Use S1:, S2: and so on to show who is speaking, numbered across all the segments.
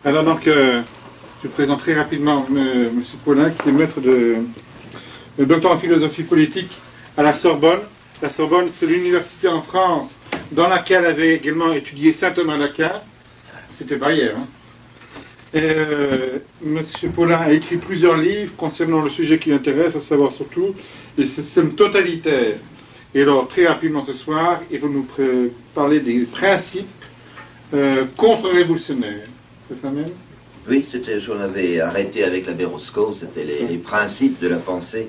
S1: Alors donc, je présente très rapidement M. Paulin, qui est maître de docteur en philosophie politique à la Sorbonne. La Sorbonne, c'est l'université en France dans laquelle avait également étudié saint Thomas d'Aquin. C'était pas hier. M. Paulin a écrit plusieurs livres concernant le sujet qui l'intéresse, à savoir surtout les systèmes totalitaires. Et alors, très rapidement ce soir, il va nous parler des principes contre-révolutionnaires. C'est ça même?
S2: Oui, c'était ce qu'on avait arrêté avec la Berosco, c'était les principes de la pensée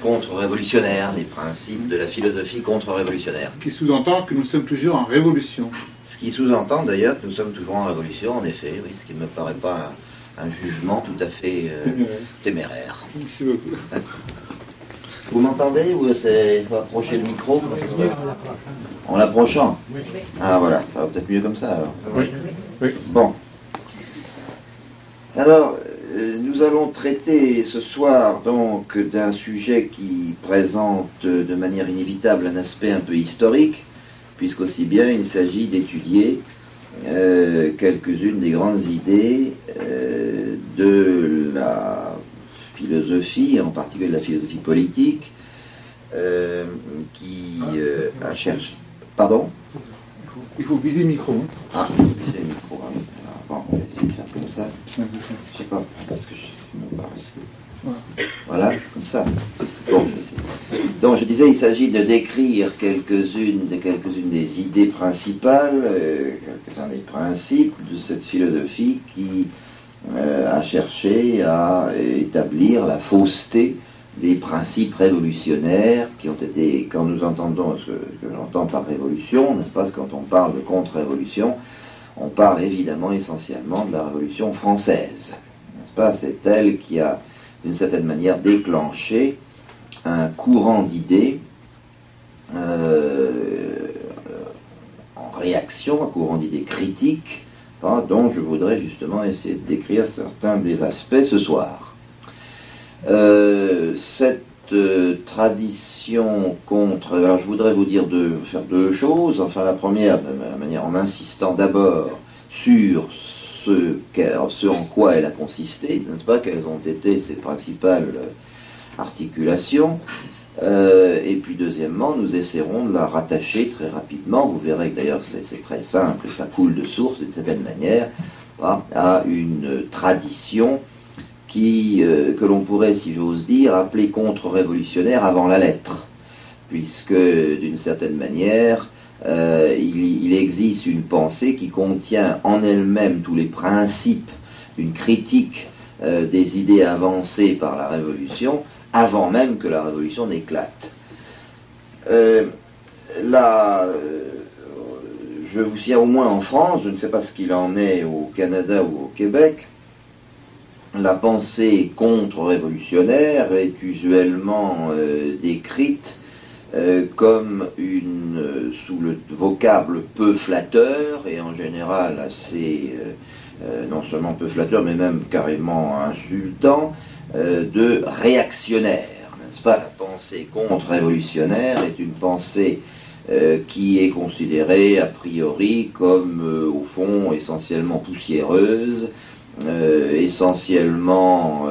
S2: contre-révolutionnaire, les principes de la philosophie contre-révolutionnaire.
S1: Ce qui sous-entend que nous sommes toujours en révolution.
S2: Ce qui sous-entend d'ailleurs que nous sommes toujours en révolution, en effet, oui, ce qui ne me paraît pas un jugement tout à fait téméraire.
S1: Merci beaucoup.
S2: Vous m'entendez ou il faut approcher le micro? En l'approchant? Oui. Ah voilà, ça va peut-être mieux comme ça alors.
S1: Oui. Oui.
S2: Bon. Alors, nous allons traiter ce soir donc d'un sujet qui présente de manière inévitable un aspect un peu historique, puisqu'aussi bien il s'agit d'étudier quelques-unes des grandes idées de la philosophie, en particulier de la philosophie politique, qui a cherché... Pardon?
S1: Il faut viser le micro.
S2: Ah, viser le micro, hein. Bon, on va essayer de faire comme ça. Je sais pas, parce que je me passe. Voilà, comme ça. Bon, je sais. Donc, je disais, il s'agit de décrire quelques-unes des idées principales, quelques-uns des principes de cette philosophie qui a cherché à établir la fausseté des principes révolutionnaires qui ont été, quand nous entendons ce que j'entends par révolution, n'est-ce pas, quand on parle de contre-révolution, on parle évidemment essentiellement de la Révolution française, n'est-ce pas? C'est elle qui a, d'une certaine manière, déclenché un courant d'idées en réaction, un courant d'idées critiques, dont je voudrais justement essayer de décrire certains des aspects ce soir. Cette tradition contre... Alors je voudrais vous dire faire deux choses. Enfin la première, de manière en insistant d'abord sur ce en quoi elle a consisté, n'est-ce pas, quelles ont été ses principales articulations. Et puis deuxièmement, nous essaierons de la rattacher très rapidement, vous verrez que d'ailleurs c'est très simple, ça coule de source d'une certaine manière, à une tradition que l'on pourrait, si j'ose dire, appeler contre-révolutionnaire avant la lettre, puisque d'une certaine manière, il existe une pensée qui contient en elle-même tous les principes d'une critique des idées avancées par la Révolution, avant même que la Révolution n'éclate. Je vous signale au moins en France, je ne sais pas ce qu'il en est au Canada ou au Québec, la pensée contre-révolutionnaire est usuellement décrite comme sous le vocable peu flatteur et en général assez, non seulement peu flatteur, mais même carrément insultant, de réactionnaire. N'est-ce pas? La pensée contre-révolutionnaire est une pensée qui est considérée a priori comme, au fond, essentiellement poussiéreuse, essentiellement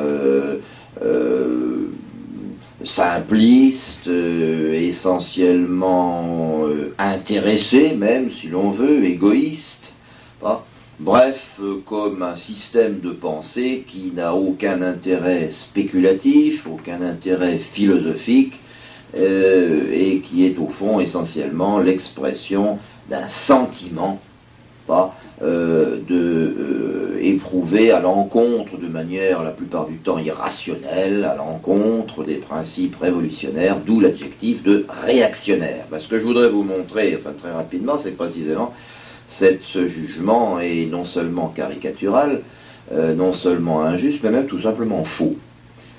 S2: simpliste, essentiellement intéressé même, si l'on veut, égoïste. Bref, comme un système de pensée qui n'a aucun intérêt spéculatif, aucun intérêt philosophique, et qui est au fond essentiellement l'expression d'un sentiment, éprouvé à l'encontre de manière la plupart du temps irrationnelle, à l'encontre des principes révolutionnaires, d'où l'adjectif de réactionnaire. Ce que je voudrais vous montrer, enfin très rapidement, c'est que précisément ce jugement est non seulement caricatural, non seulement injuste, mais même tout simplement faux.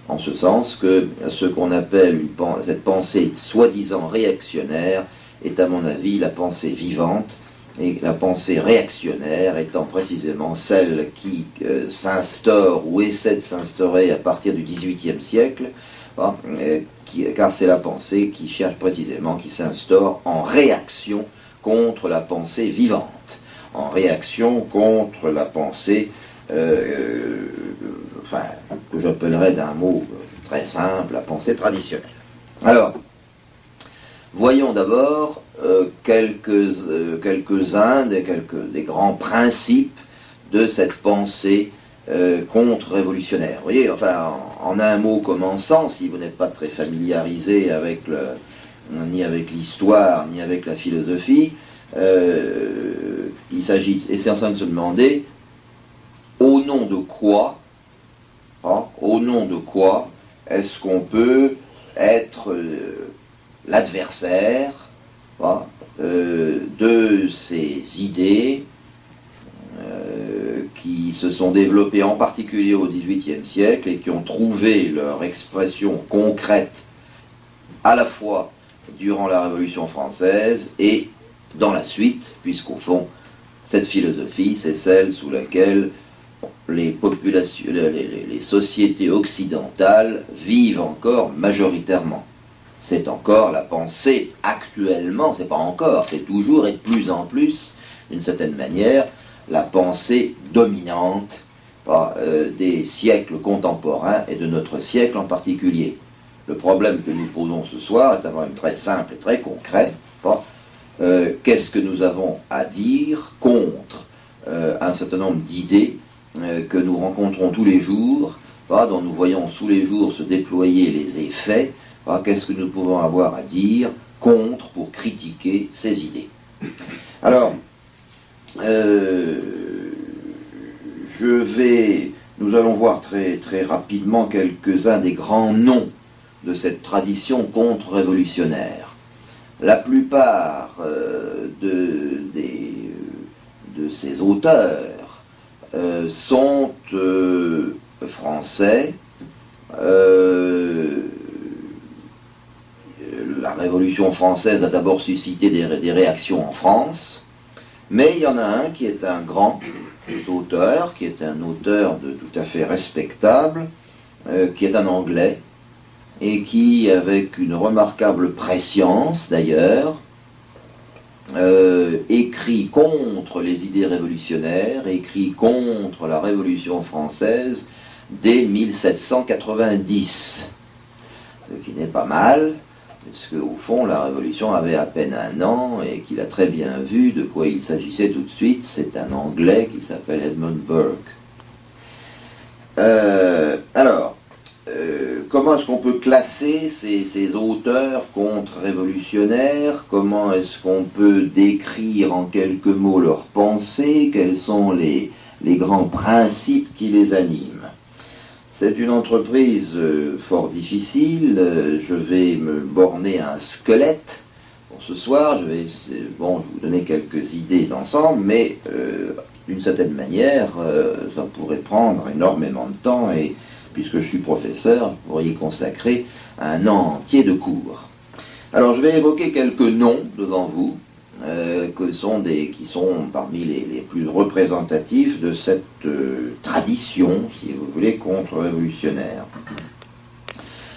S2: En ce sens que ce qu'on appelle cette pensée soi-disant réactionnaire est à mon avis la pensée vivante, et la pensée réactionnaire étant précisément celle qui s'instaure ou essaie de s'instaurer à partir du XVIIIe siècle, car c'est la pensée qui cherche précisément, qui s'instaure en réaction contre la pensée vivante. en réaction contre la pensée, que j'appellerais d'un mot très simple, la pensée traditionnelle. Alors, voyons d'abord quelques-uns des grands principes de cette pensée contre-révolutionnaire. Vous voyez, enfin, en un mot commençant, si vous n'êtes pas très familiarisé avec ni avec l'histoire, ni avec la philosophie, il s'agit essentiellement de se demander au nom de quoi, est-ce qu'on peut être l'adversaire de ces idées qui se sont développées en particulier au XVIIIe siècle et qui ont trouvé leur expression concrète à la fois durant la Révolution française et dans la suite, puisqu'au fond, cette philosophie, c'est celle sous laquelle les sociétés occidentales vivent encore majoritairement. C'est encore la pensée actuellement, c'est pas encore, c'est toujours et de plus en plus, d'une certaine manière, la pensée dominante des siècles contemporains et de notre siècle en particulier. Le problème que nous posons ce soir est un problème très simple et très concret. Qu'est-ce que nous avons à dire contre un certain nombre d'idées que nous rencontrons tous les jours, dont nous voyons tous les jours se déployer les effets? Qu'est-ce que nous pouvons avoir à dire contre pour critiquer ces idées? Alors, nous allons voir très, très rapidement quelques-uns des grands noms de cette tradition contre-révolutionnaire. La plupart de ces auteurs sont français. La Révolution française a d'abord suscité des réactions en France, mais il y en a un qui est un grand auteur, qui est un auteur tout à fait respectable, qui est un Anglais, et qui, avec une remarquable prescience d'ailleurs, écrit contre les idées révolutionnaires, écrit contre la Révolution française dès 1790, ce qui n'est pas mal, parce qu'au fond la Révolution avait à peine un an et qu'il a très bien vu de quoi il s'agissait tout de suite. C'est un Anglais qui s'appelle Edmund Burke. Comment est-ce qu'on peut classer ces auteurs contre-révolutionnaires? Comment est-ce qu'on peut décrire en quelques mots leurs pensées? Quels sont les grands principes qui les animent? C'est une entreprise fort difficile. Je vais me borner à un squelette pour ce soir. Je vais vous donner quelques idées d'ensemble, mais d'une certaine manière, ça pourrait prendre énormément de temps et puisque je suis professeur, vous pourriez consacrer un an entier de cours. Alors je vais évoquer quelques noms devant vous, qui sont parmi les plus représentatifs de cette tradition, si vous voulez, contre-révolutionnaire.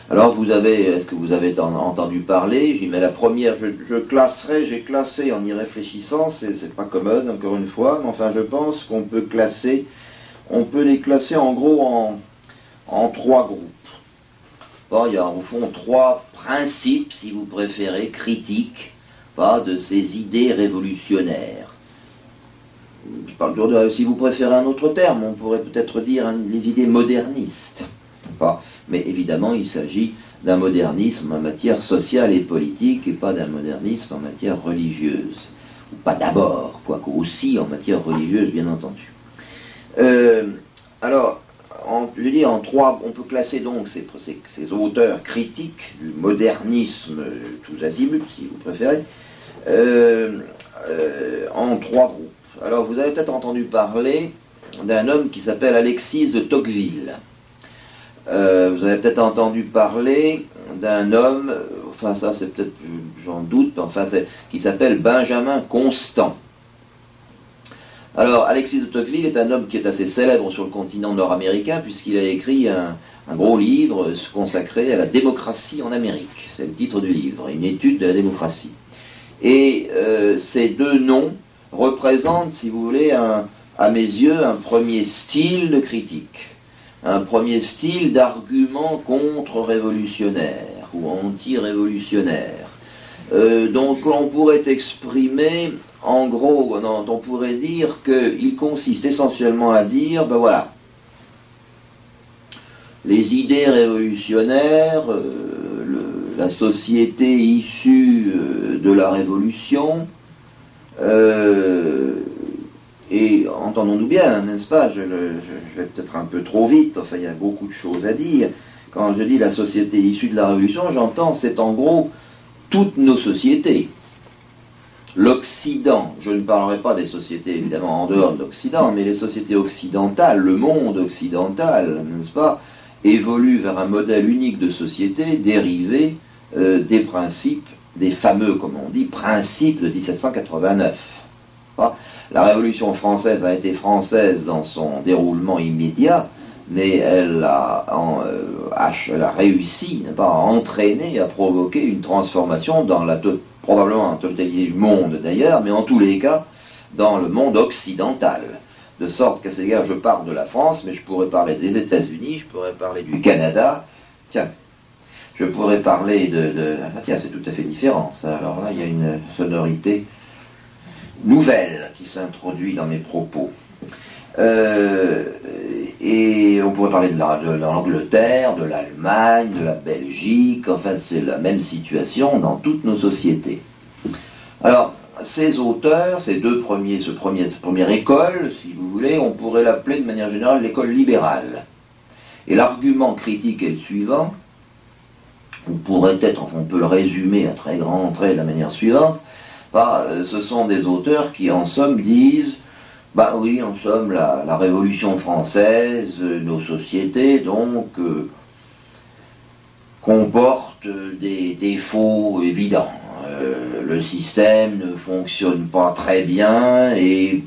S2: Alors est-ce que vous avez entendu parler? J'y mets la première, j'ai classé en y réfléchissant, c'est pas commode encore une fois, mais enfin je pense qu'on peut les classer en gros en trois groupes. Il y a au fond trois principes, si vous préférez, critiques de ces idées révolutionnaires. Je parle si vous préférez un autre terme, on pourrait peut-être dire les idées modernistes. Mais évidemment, il s'agit d'un modernisme en matière sociale et politique et pas d'un modernisme en matière religieuse. Ou pas d'abord, quoique aussi en matière religieuse, bien entendu. En trois, on peut classer donc ces auteurs critiques du modernisme tous azimuts, si vous préférez, en trois groupes. Alors, vous avez peut-être entendu parler d'un homme qui s'appelle Alexis de Tocqueville. Vous avez peut-être entendu parler d'un homme, enfin ça c'est peut-être, j'en doute, qui s'appelle Benjamin Constant. Alors, Alexis de Tocqueville est un homme qui est assez célèbre sur le continent nord-américain puisqu'il a écrit un gros livre consacré à la démocratie en Amérique. C'est le titre du livre, une étude de la démocratie. Et ces deux noms représente, si vous voulez, à mes yeux, un premier style de critique, un premier style d'argument contre-révolutionnaire ou anti-révolutionnaire. Donc on pourrait exprimer, en gros, on pourrait dire qu'il consiste essentiellement à dire, ben voilà, les idées révolutionnaires, la société issue de la Révolution, et entendons-nous bien, n'est-ce pas, je vais peut-être un peu trop vite, enfin il y a beaucoup de choses à dire. Quand je dis la société issue de la Révolution, j'entends, c'est en gros toutes nos sociétés. L'Occident, je ne parlerai pas des sociétés évidemment en dehors de l'Occident, mais les sociétés occidentales, le monde occidental, n'est-ce pas, évolue vers un modèle unique de société dérivé des principes, des fameux, comme on dit, principes de 1789. La Révolution française a été française dans son déroulement immédiat, mais elle a réussi, n'est-ce pas, à entraîner, à provoquer une transformation dans probablement en totalité du monde d'ailleurs, mais en tous les cas dans le monde occidental. De sorte qu'à cet égard, je parle de la France, mais je pourrais parler des États-Unis, je pourrais parler du Canada. Tiens, je pourrais parler ah, tiens, c'est tout à fait différent, ça. Alors là, il y a une sonorité nouvelle qui s'introduit dans mes propos. Et on pourrait parler de l'Angleterre, de l'Allemagne, de la Belgique, enfin c'est la même situation dans toutes nos sociétés. Alors, ces auteurs, cette première école, si vous voulez, on pourrait l'appeler de manière générale l'école libérale. Et l'argument critique est le suivant, on peut le résumer à très grands traits de la manière suivante, ce sont des auteurs qui en somme disent, bah oui, en somme, la Révolution française, nos sociétés, donc, comportent des défauts évidents. Le système ne fonctionne pas très bien et,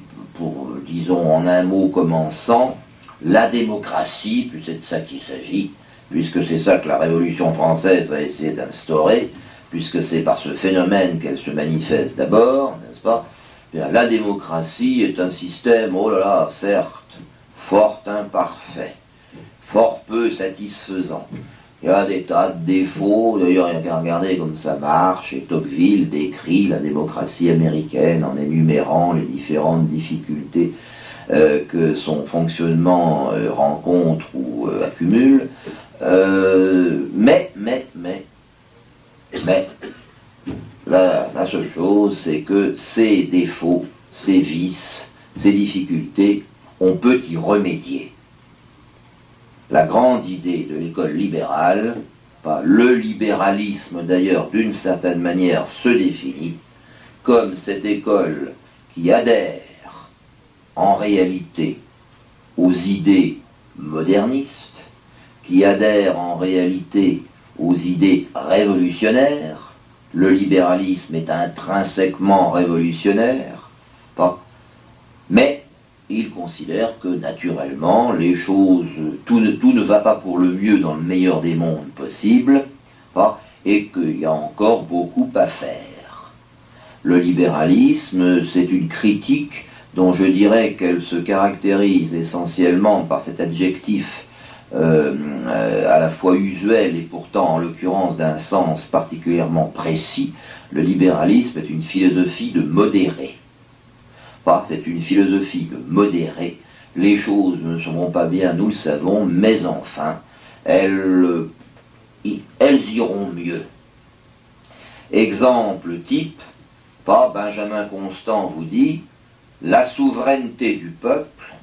S2: disons en un mot commençant, la démocratie, puis c'est de ça qu'il s'agit, puisque c'est ça que la Révolution française a essayé d'instaurer, puisque c'est par ce phénomène qu'elle se manifeste d'abord, n'est-ce pas? Bien, la démocratie est un système, oh là là, certes, fort imparfait, fort peu satisfaisant. Il y a des tas de défauts, d'ailleurs il y a qu'à regarder comme ça marche, et Tocqueville décrit la démocratie américaine en énumérant les différentes difficultés que son fonctionnement rencontre ou accumule. Mais, la seule chose, c'est que ces défauts, ces vices, ces difficultés, on peut y remédier. La grande idée de l'école libérale, le libéralisme d'ailleurs d'une certaine manière se définit comme cette école qui adhère en réalité aux idées modernistes, qui adhère en réalité aux idées révolutionnaires. Le libéralisme est intrinsèquement révolutionnaire, mais il considère que naturellement les choses, tout ne va pas pour le mieux dans le meilleur des mondes possible, et qu'il y a encore beaucoup à faire. Le libéralisme, c'est une critique dont je dirais qu'elle se caractérise essentiellement par cet adjectif à la fois usuel et pourtant en l'occurrence d'un sens particulièrement précis. Le libéralisme est une philosophie de modéré. C'est une philosophie de modéré. Les choses ne seront pas bien, nous le savons, mais enfin, elles iront mieux. Exemple type, Benjamin Constant vous dit, la souveraineté du peuple,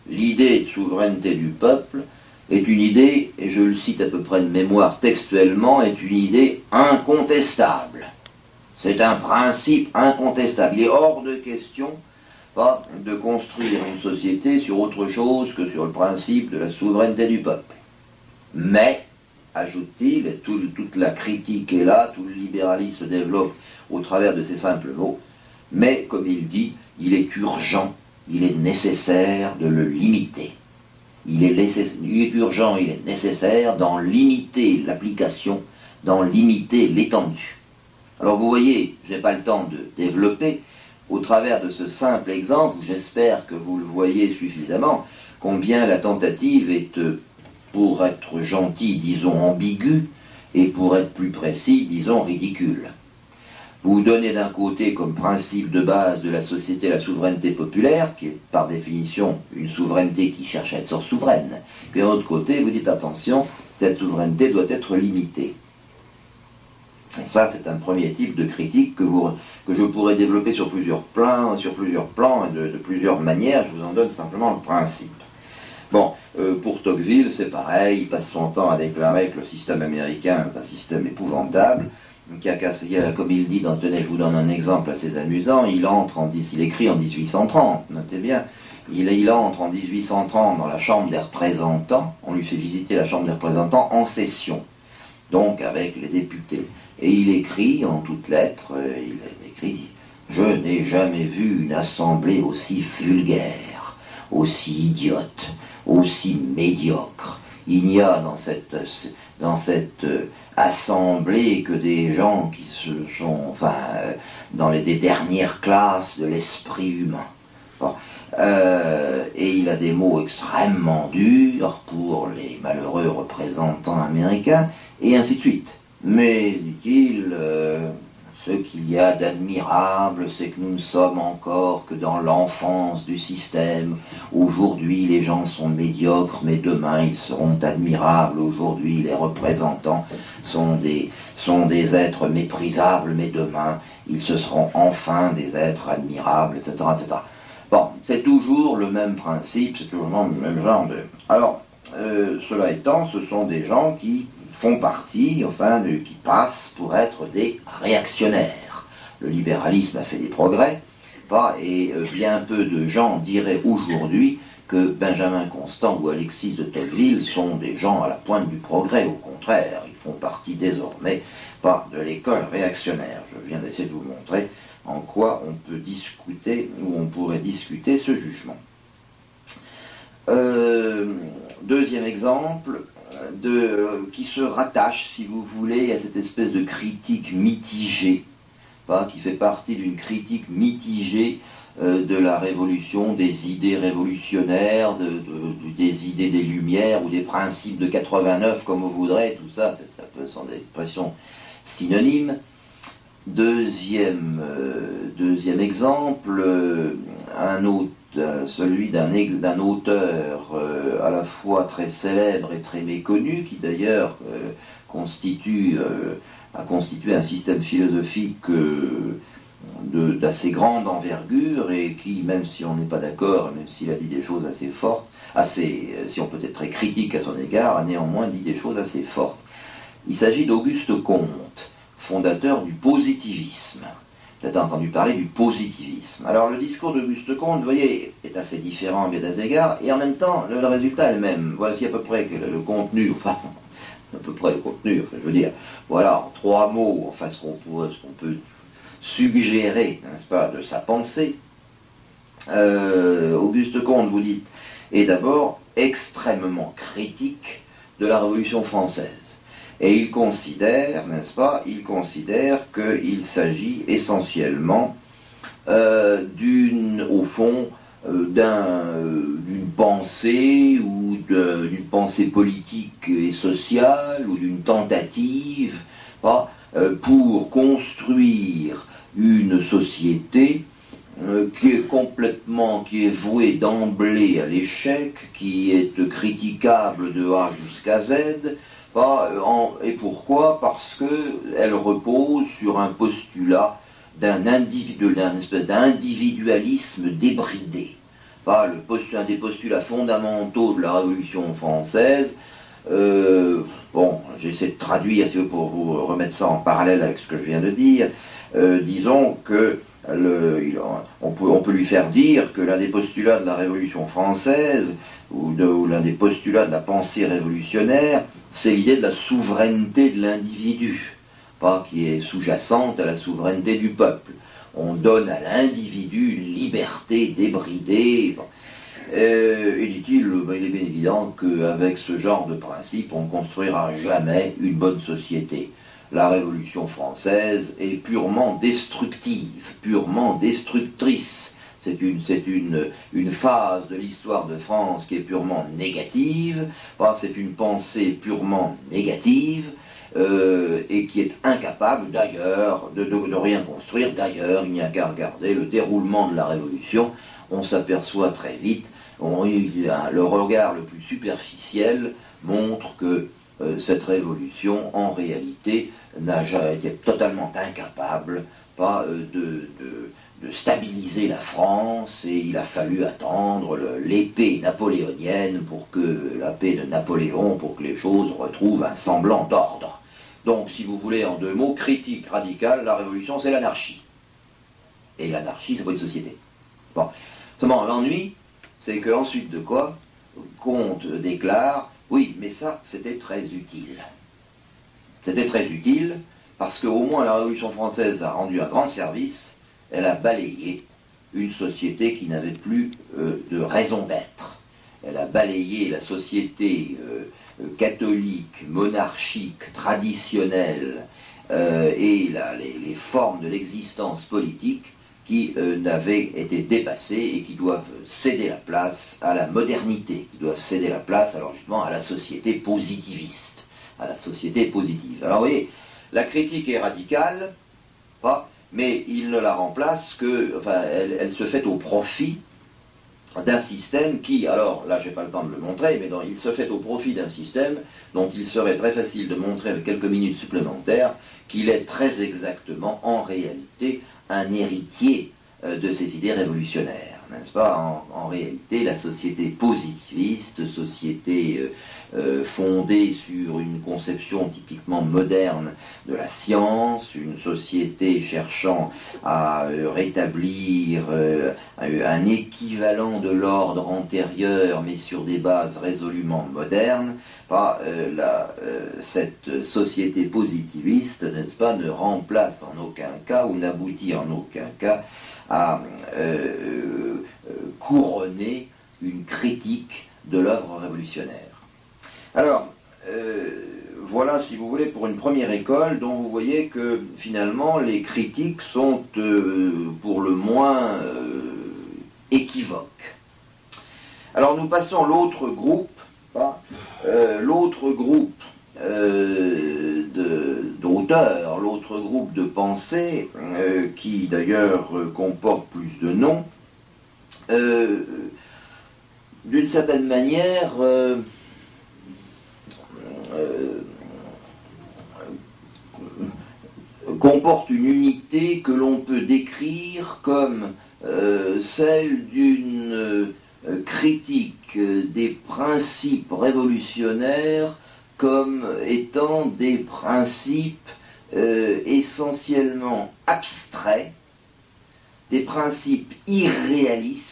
S2: l'idée de souveraineté du peuple, est une idée, et je le cite à peu près de mémoire textuellement, est une idée incontestable. C'est un principe incontestable. Il est hors de question de construire une société sur autre chose que sur le principe de la souveraineté du peuple. Mais, ajoute-t-il, et toute la critique est là, tout le libéralisme se développe au travers de ces simples mots, mais, comme il dit, il est urgent, il est nécessaire de le limiter. Il est urgent, il est nécessaire d'en limiter l'application, d'en limiter l'étendue. Alors vous voyez, je n'ai pas le temps de développer, au travers de ce simple exemple, j'espère que vous le voyez suffisamment, combien la tentative est, pour être gentil, disons ambiguë, et pour être plus précis, disons ridicule. Vous donnez d'un côté comme principe de base de la société la souveraineté populaire, qui est par définition une souveraineté qui cherche à être souveraine. Puis d'un autre côté, vous dites attention, cette souveraineté doit être limitée. Et ça, c'est un premier type de critique que je pourrais développer sur plusieurs plans et de plusieurs manières. Je vous en donne simplement le principe. Bon, pour Tocqueville, c'est pareil, il passe son temps à déclarer que le système américain est un système épouvantable, comme il dit, tenez, je vous donne un exemple assez amusant, il écrit en 1830, notez bien, il entre en 1830 dans la Chambre des représentants, on lui fait visiter la Chambre des représentants en session, donc avec les députés. Et il écrit en toutes lettres, il écrit « Je n'ai jamais vu une assemblée aussi vulgaire, aussi idiote, aussi médiocre. Il n'y a dans cette assemblée que des gens qui sont dans des dernières classes de l'esprit humain. » Bon. Et il a des mots extrêmement durs pour les malheureux représentants américains, et ainsi de suite. Mais, dit-il, ce qu'il y a d'admirable, c'est que nous ne sommes encore que dans l'enfance du système. Aujourd'hui, les gens sont médiocres, mais demain, ils seront admirables. Aujourd'hui, les représentants sont des êtres méprisables, mais demain, ils se seront enfin des êtres admirables, etc., etc. Bon, c'est toujours le même principe, c'est toujours le même genre de... Alors, cela étant, ce sont des gens qui font partie, qui passent pour être des réactionnaires. Le libéralisme a fait des progrès, et bien peu de gens diraient aujourd'hui que Benjamin Constant ou Alexis de Tocqueville sont des gens à la pointe du progrès. Au contraire, ils font partie désormais de l'école réactionnaire. Je viens d'essayer de vous montrer en quoi on peut discuter, ou on pourrait discuter ce jugement. Deuxième exemple, qui se rattache, si vous voulez, à cette espèce de critique mitigée, qui fait partie d'une critique mitigée de la révolution, des idées révolutionnaires, des idées des Lumières, ou des principes de 89, comme vous voudrez, tout ça, ça peut sont des expressions synonymes. Deuxième exemple, celui d'un auteur à la fois très célèbre et très méconnu, qui d'ailleurs a constitué un système philosophique d'assez grande envergure, et qui, même si on n'est pas d'accord, même s'il a dit des choses assez fortes, si on peut être très critique à son égard, a néanmoins dit des choses assez fortes. Il s'agit d'Auguste Comte, fondateur du positivisme. Vous avez entendu parler du positivisme. Alors le discours d'Auguste Comte, vous voyez, est assez différent à bien des égards, et en même temps, le résultat est le même. Voici à peu près le contenu, je veux dire, voilà, en 3 mots, ce qu'on peut suggérer, n'est-ce pas, de sa pensée. Auguste Comte, vous dites, est d'abord extrêmement critique de la Révolution française. Et il considère, n'est-ce pas, qu'il s'agit essentiellement d'une pensée, ou d'une pensée politique et sociale, ou d'une tentative pour construire une société qui est vouée d'emblée à l'échec, qui est critiquable de A jusqu'à Z. Et pourquoi? Parce qu'elle repose sur un postulat d'un espèce d'individualisme débridé. Un des postulats fondamentaux de la Révolution française. J'essaie de traduire pour vous remettre ça en parallèle avec ce que je viens de dire. Disons que on peut lui faire dire que l'un des postulats de la Révolution française, ou l'un des postulats de la pensée révolutionnaire, c'est l'idée de la souveraineté de l'individu, qui est sous-jacente à la souveraineté du peuple. On donne à l'individu une liberté débridée. Et dit-il, il est bien évident qu'avec ce genre de principe, on ne construira jamais une bonne société. la Révolution française est purement destructive, purement destructrice. C'est une phase de l'histoire de France qui est purement négative, c'est une pensée purement négative, et qui est incapable d'ailleurs de rien construire. D'ailleurs, il n'y a qu'à regarder le déroulement de la Révolution, on s'aperçoit très vite, le regard le plus superficiel montre que cette révolution, en réalité, n'a été totalement incapable de stabiliser la France, et il a fallu attendre l'épée napoléonienne la paix de Napoléon pour que les choses retrouvent un semblant d'ordre. Donc, si vous voulez, en deux mots, critique radicale, la révolution, c'est l'anarchie. Et l'anarchie, c'est pas une société. Bon. Seulement, l'ennui, c'est qu'ensuite de quoi, Comte déclare, oui, mais ça, c'était très utile. C'était très utile, parce qu'au moins la Révolution française a rendu un grand service, elle a balayé une société qui n'avait plus de raison d'être. Elle a balayé la société catholique, monarchique, traditionnelle, et les formes de l'existence politique qui n'avaient été dépassées et qui doivent céder la place à la modernité, qui doivent céder la place alors justement à la société positiviste, à la société positive. Alors vous voyez, la critique est radicale, mais il ne la remplace elle se fait au profit d'un système qui, alors là j'ai pas le temps de le montrer, mais il se fait au profit d'un système dont il serait très facile de montrer avec quelques minutes supplémentaires qu'il est très exactement en réalité un héritier de ces idées révolutionnaires, n'est-ce pas? En réalité, la société positiviste, société fondée sur une conception typiquement moderne de la science, une société cherchant à rétablir un équivalent de l'ordre antérieur, mais sur des bases résolument modernes, cette société positiviste, n'est-ce pas, ne remplace en aucun cas ou n'aboutit en aucun cas à couronner une critique de l'œuvre révolutionnaire. Alors, voilà, si vous voulez, pour une première école dont vous voyez que finalement les critiques sont pour le moins équivoques. Alors nous passons à l'autre groupe, d'auteurs, l'autre groupe de pensée, qui d'ailleurs comporte plus de noms, d'une certaine manière comporte une unité que l'on peut décrire comme celle d'une critique des principes révolutionnaires comme étant des principes essentiellement abstraits, des principes irréalistes,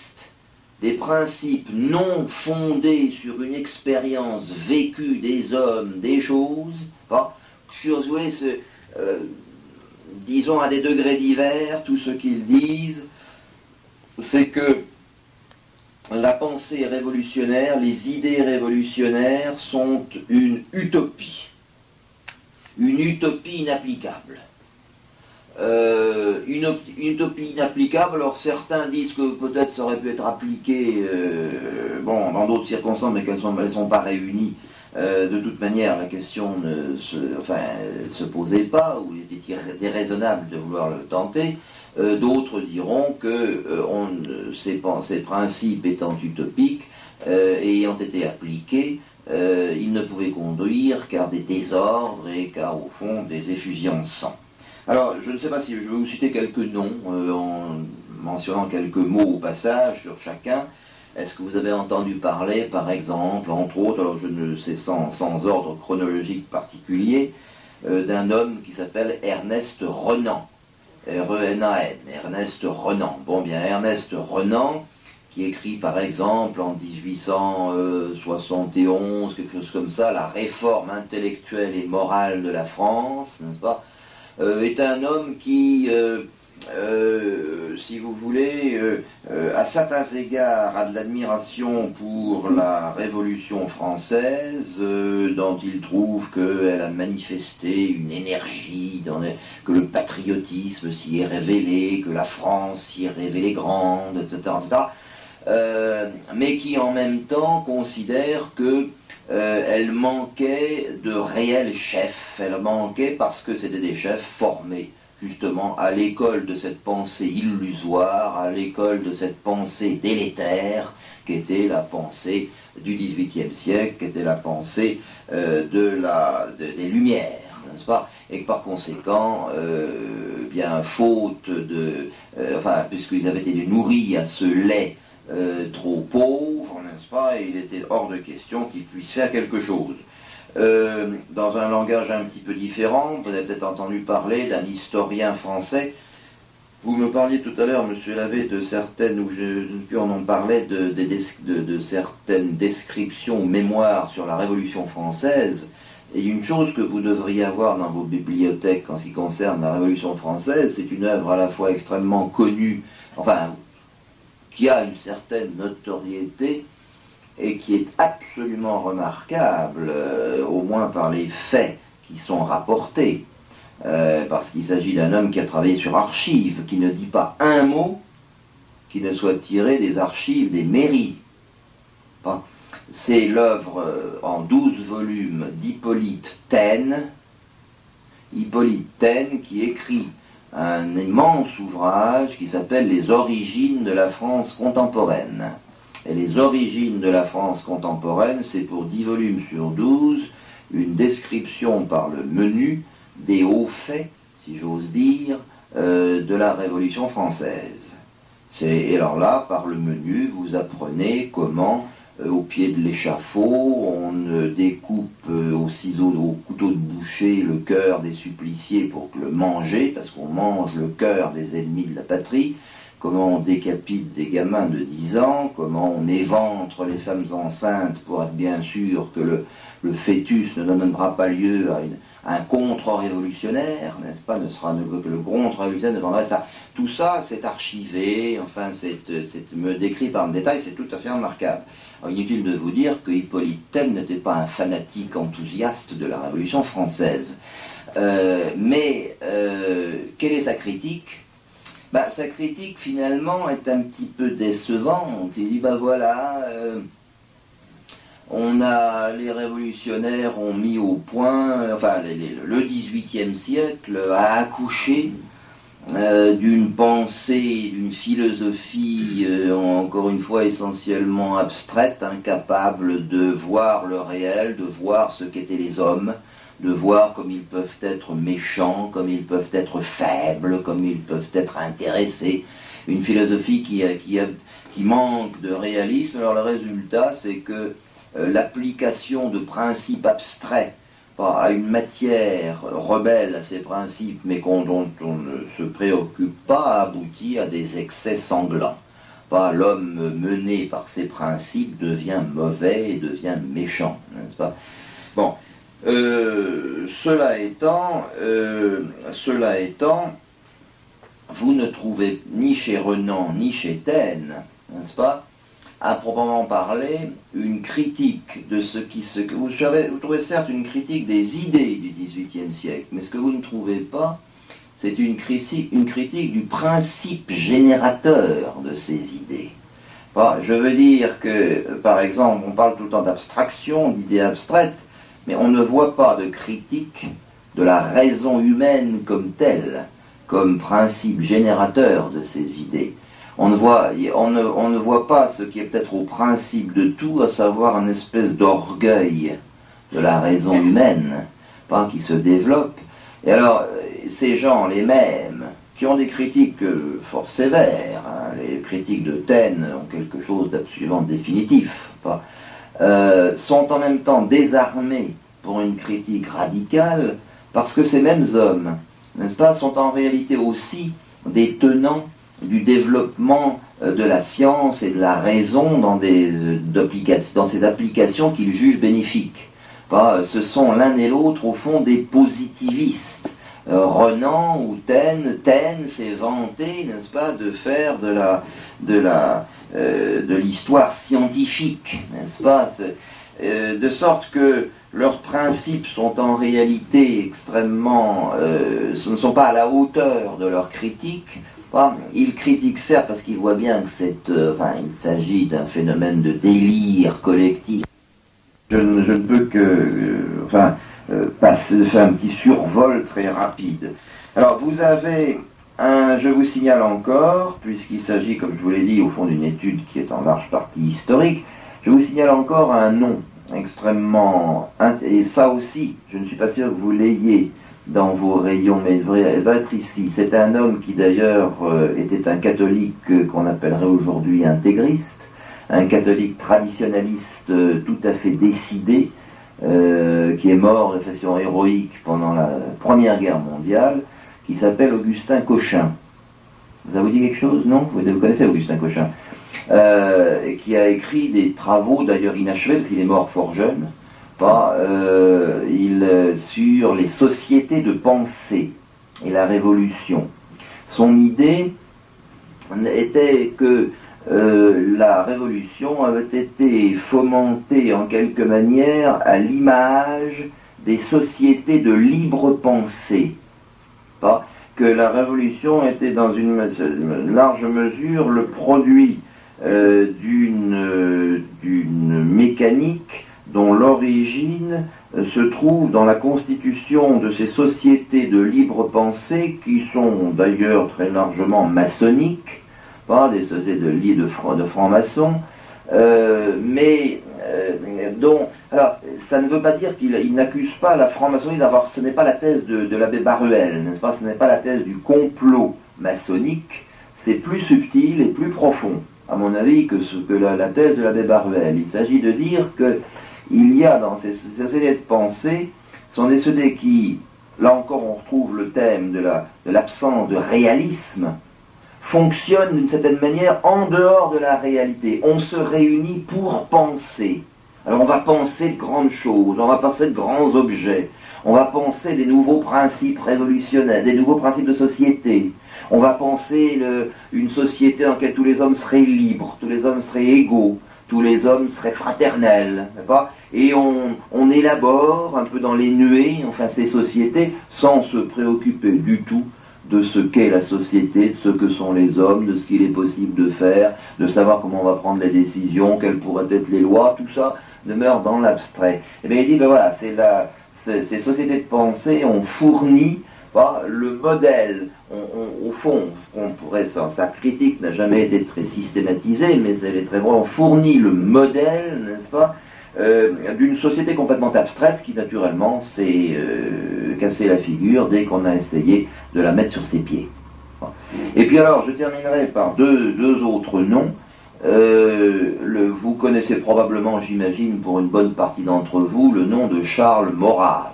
S2: des principes non fondés sur une expérience vécue des hommes, des choses, disons à des degrés divers, tout ce qu'ils disent, c'est que la pensée révolutionnaire, les idées révolutionnaires sont une utopie inapplicable. Une utopie inapplicable, alors certains disent que peut-être ça aurait pu être appliqué dans d'autres circonstances, mais qu'elles ne sont pas réunies. De toute manière, la question ne se posait pas, ou il était déraisonnable de vouloir le tenter. D'autres diront que ces principes étant utopiques, ayant été appliqués, ils ne pouvaient conduire qu'à des désordres et qu'à, au fond, des effusions de sang. Alors, je ne sais pas si je vais vous citer quelques noms, en mentionnant quelques mots au passage sur chacun. Est-ce que vous avez entendu parler, par exemple, entre autres, alors je ne sais sans ordre chronologique particulier, d'un homme qui s'appelle Ernest Renan, R-E-N-A-N, Ernest Renan. Bon bien, Ernest Renan, qui écrit par exemple en 1871, quelque chose comme ça, la réforme intellectuelle et morale de la France, n'est-ce pas, est un homme qui si vous voulez, à certains égards, a de l'admiration pour la Révolution française, dont il trouve qu'elle a manifesté une énergie, que le patriotisme s'y est révélé, que la France s'y est révélée grande, etc., mais qui en même temps considère que elle manquait de réels chefs. Elle manquait parce que c'était des chefs formés justement à l'école de cette pensée illusoire, à l'école de cette pensée délétère, qui était la pensée du XVIIIe siècle, qui était la pensée des Lumières, n'est-ce pas? Et que par conséquent, bien faute de... puisqu'ils avaient été nourris à ce lait trop pauvre, n'est-ce pas? Il était hors de question qu'ils puissent faire quelque chose. Dans un langage un petit peu différent, vous avez peut-être entendu parler d'un historien français. Vous me parliez tout à l'heure, monsieur Lavet, de certaines, ou on en parlait, de certaines descriptions ou mémoires sur la Révolution française. Et une chose que vous devriez avoir dans vos bibliothèques en ce qui concerne la Révolution française, c'est une œuvre à la fois extrêmement connue, enfin, qui a une certaine notoriété, et qui est absolument remarquable, au moins par les faits qui sont rapportés, parce qu'il s'agit d'un homme qui a travaillé sur archives, qui ne dit pas un mot qui ne soit tiré des archives des mairies. Enfin, c'est l'œuvre en 12 volumes d'Hippolyte Taine, qui écrit un immense ouvrage qui s'appelle « Les origines de la France contemporaine ». Et les origines de la France contemporaine, c'est pour 10 volumes sur 12, une description par le menu des hauts faits, si j'ose dire, de la Révolution française. Et alors là, par le menu, vous apprenez comment, au pied de l'échafaud, on découpe au ciseau, au couteau de boucher, le cœur des suppliciés pour le manger, parce qu'on mange le cœur des ennemis de la patrie, comment on décapite des gamins de 10 ans, comment on éventre les femmes enceintes pour être bien sûr que le fœtus ne donnera pas lieu à un contre-révolutionnaire, n'est-ce pas, que le contre-révolutionnaire ne vendrait ça. Tout ça, c'est archivé, enfin, c'est me décrit par le détail, c'est tout à fait remarquable. Alors, inutile de vous dire que Hippolyte Taine n'était pas un fanatique enthousiaste de la Révolution française. Mais quelle est sa critique? Sa critique, finalement, est un petit peu décevante. Il dit, voilà, les révolutionnaires ont mis au point, le XVIIIe siècle a accouché d'une pensée, d'une philosophie, encore une fois, essentiellement abstraite, incapable de voir le réel, de voir ce qu'étaient les hommes, de voir comme ils peuvent être méchants, comme ils peuvent être faibles, comme ils peuvent être intéressés. Une philosophie qui manque de réalisme. Alors le résultat, c'est que l'application de principes abstraits à une matière rebelle à ces principes, mais dont on ne se préoccupe pas, aboutit à des excès sanglants. L'homme mené par ses principes devient mauvais et devient méchant, n'est-ce pas? Bon. Cela étant, vous ne trouvez ni chez Renan ni chez Taine, n'est-ce pas, à proprement parler, une critique de ce qui se... Vous trouvez certes une critique des idées du XVIIIe siècle, mais ce que vous ne trouvez pas, c'est une critique du principe générateur de ces idées. Je veux dire que, par exemple, on parle tout le temps d'abstraction, d'idées abstraites, mais on ne voit pas de critique de la raison humaine comme telle, comme principe générateur de ces idées. On ne voit pas ce qui est peut-être au principe de tout, à savoir une espèce d'orgueil de la raison humaine, qui se développe. Et alors, ces gens, les mêmes, qui ont des critiques fort sévères, les critiques de Taine ont quelque chose d'absolument définitif, sont en même temps désarmés pour une critique radicale, parce que ces mêmes hommes, n'est-ce pas, sont en réalité aussi des tenants du développement de la science et de la raison dans ces applications qu'ils jugent bénéfiques. Ce sont l'un et l'autre, au fond, des positivistes, Renan ou Taine s'est vanté, n'est-ce pas, de faire de l'histoire scientifique, n'est-ce pas, de sorte que leurs principes sont en réalité extrêmement, ne sont pas à la hauteur de leur critique. Ils critiquent certes parce qu'ils voient bien que il s'agit d'un phénomène de délire collectif. Je ne peux que faire un petit survol très rapide. Alors vous avez je vous signale encore, puisqu'il s'agit, comme je vous l'ai dit, au fond d'une étude qui est en large partie historique, je vous signale encore un nom extrêmement... Et ça aussi, je ne suis pas sûr que vous l'ayez dans vos rayons, mais elle va être ici. C'est un homme qui d'ailleurs était un catholique qu'on appellerait aujourd'hui intégriste, un catholique traditionnaliste tout à fait décidé, qui est mort de façon héroïque pendant la Première Guerre mondiale, qui s'appelle Augustin Cochin. Ça vous dit quelque chose? Non? Vous connaissez Augustin Cochin, qui a écrit des travaux, d'ailleurs inachevés, parce qu'il est mort fort jeune, sur les sociétés de pensée et la révolution. Son idée était que la révolution avait été fomentée en quelque manière à l'image des sociétés de libre pensée. Que la révolution était dans une large mesure le produit d'une mécanique dont l'origine se trouve dans la constitution de ces sociétés de libre pensée qui sont d'ailleurs très largement maçonniques, des sociétés de francs-maçons, dont... Alors, ça ne veut pas dire qu'il n'accuse pas la franc-maçonnerie d'avoir... Ce n'est pas la thèse de l'abbé Baruel, n'est-ce pas? Ce n'est pas la thèse du complot maçonnique, c'est plus subtil et plus profond, à mon avis, que la thèse de l'abbé Baruel. Il s'agit de dire qu'il y a dans ces sociétés de pensée, sont des sociétés qui, là encore on retrouve le thème de l'absence de réalisme, fonctionnent d'une certaine manière en dehors de la réalité. On se réunit pour penser. Alors on va penser de grandes choses, on va penser de grands objets, on va penser des nouveaux principes révolutionnaires, des nouveaux principes de société. On va penser une société dans laquelle tous les hommes seraient libres, tous les hommes seraient égaux, tous les hommes seraient fraternels, n'est-ce pas? Et on élabore un peu dans les nuées, ces sociétés, sans se préoccuper du tout de ce qu'est la société, de ce que sont les hommes, de ce qu'il est possible de faire, de savoir comment on va prendre les décisions, quelles pourraient être les lois, tout ça demeure dans l'abstrait. Et bien il dit, ces sociétés de pensée ont fourni le modèle, au fond, sa critique n'a jamais été très systématisée, mais elle est très vraie, on fournit le modèle, n'est-ce pas, d'une société complètement abstraite qui naturellement s'est cassé la figure dès qu'on a essayé de la mettre sur ses pieds. Et puis alors, je terminerai par deux autres noms. Vous connaissez probablement, j'imagine, pour une bonne partie d'entre vous, le nom de Charles Maurras,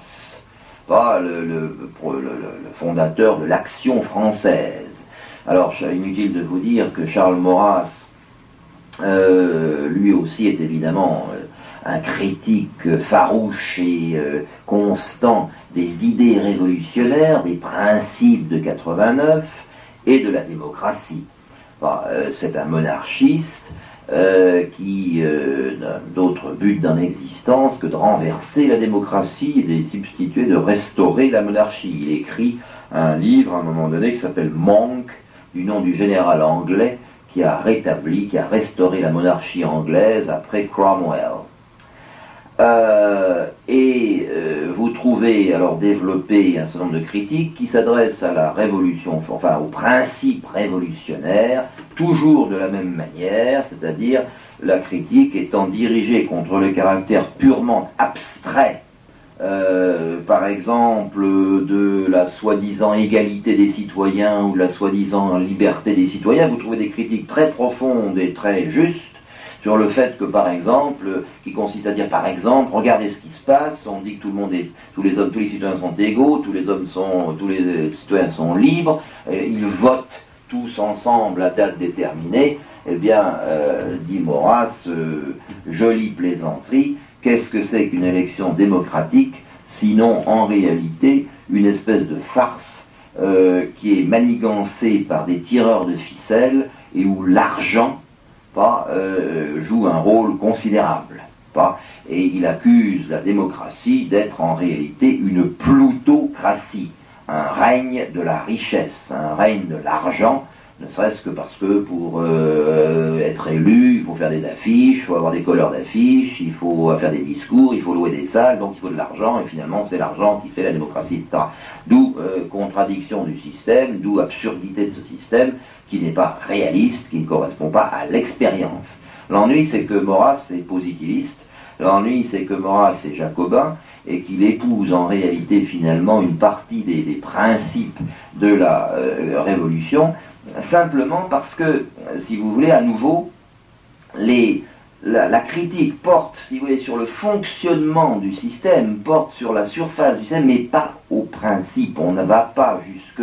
S2: le fondateur de l'Action française. Alors, inutile de vous dire que Charles Maurras, lui aussi, est évidemment un critique farouche et constant des idées révolutionnaires, des principes de 89 et de la démocratie. C'est un monarchiste qui n'a d'autre but dans l'existence que de renverser la démocratie et de substituer, de restaurer la monarchie. Il écrit un livre à un moment donné qui s'appelle Monk, du nom du général anglais qui a restauré la monarchie anglaise après Cromwell. Vous trouvez alors développé un certain nombre de critiques qui s'adressent à la révolution, aux principes révolutionnaires, toujours de la même manière, c'est-à-dire la critique étant dirigée contre le caractère purement abstrait, par exemple, de la soi-disant égalité des citoyens ou de la soi-disant liberté des citoyens. Vous trouvez des critiques très profondes et très justes sur le fait que, par exemple, qui consiste à dire, par exemple, regardez ce qui se passe, on dit que tous les citoyens sont égaux, tous les citoyens sont libres, ils votent tous ensemble à date déterminée. Eh bien, dit Maurras, jolie plaisanterie, qu'est-ce que c'est qu'une élection démocratique sinon en réalité une espèce de farce qui est manigancée par des tireurs de ficelles et où l'argent joue un rôle considérable. Et il accuse la démocratie d'être en réalité une plutocratie, un règne de la richesse, un règne de l'argent, ne serait-ce que parce que pour être élu, il faut faire des affiches, il faut avoir des couleurs d'affiches, il faut faire des discours, il faut louer des salles, donc il faut de l'argent, et finalement c'est l'argent qui fait la démocratie, etc. D'où contradiction du système, d'où absurdité de ce système, qui n'est pas réaliste, qui ne correspond pas à l'expérience. L'ennui, c'est que Maurras est positiviste, l'ennui, c'est que Maurras est jacobin, et qu'il épouse en réalité finalement une partie des principes de la Révolution, simplement parce que, si vous voulez, à nouveau, la critique porte, si vous voulez, sur le fonctionnement du système, porte sur la surface du système, mais pas au principe. On ne va pas jusque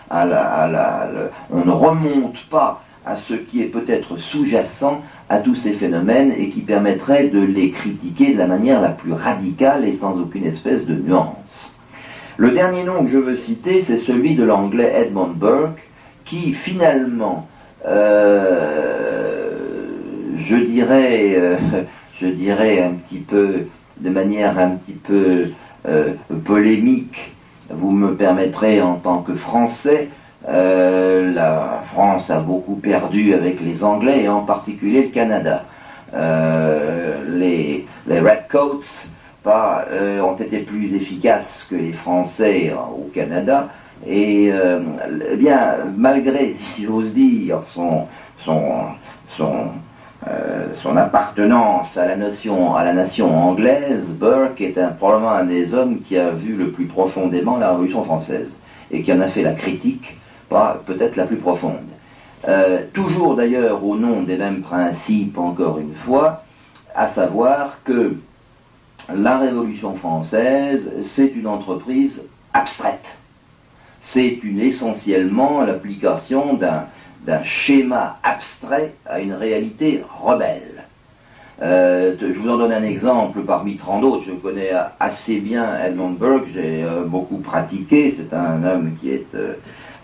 S2: on ne remonte pas à ce qui est peut-être sous-jacent à tous ces phénomènes et qui permettrait de les critiquer de la manière la plus radicale et sans aucune espèce de nuance. Le dernier nom que je veux citer, c'est celui de l'anglais Edmund Burke, qui finalement, je dirais un petit peu, de manière un petit peu polémique, vous me permettrez en tant que Français, la France a beaucoup perdu avec les Anglais et en particulier le Canada. Les Redcoats ont été plus efficaces que les Français au Canada et bien malgré, si j'ose dire, son appartenance à la nation anglaise, Burke est probablement un des hommes qui a vu le plus profondément la Révolution française et qui en a fait la critique, peut-être la plus profonde. Toujours d'ailleurs au nom des mêmes principes, encore une fois, à savoir que la Révolution française, c'est une entreprise abstraite. C'est essentiellement l'application d'un schéma abstrait à une réalité rebelle. Je vous en donne un exemple parmi tant d'autres. Je connais assez bien Edmund Burke, j'ai beaucoup pratiqué. C'est un homme qui est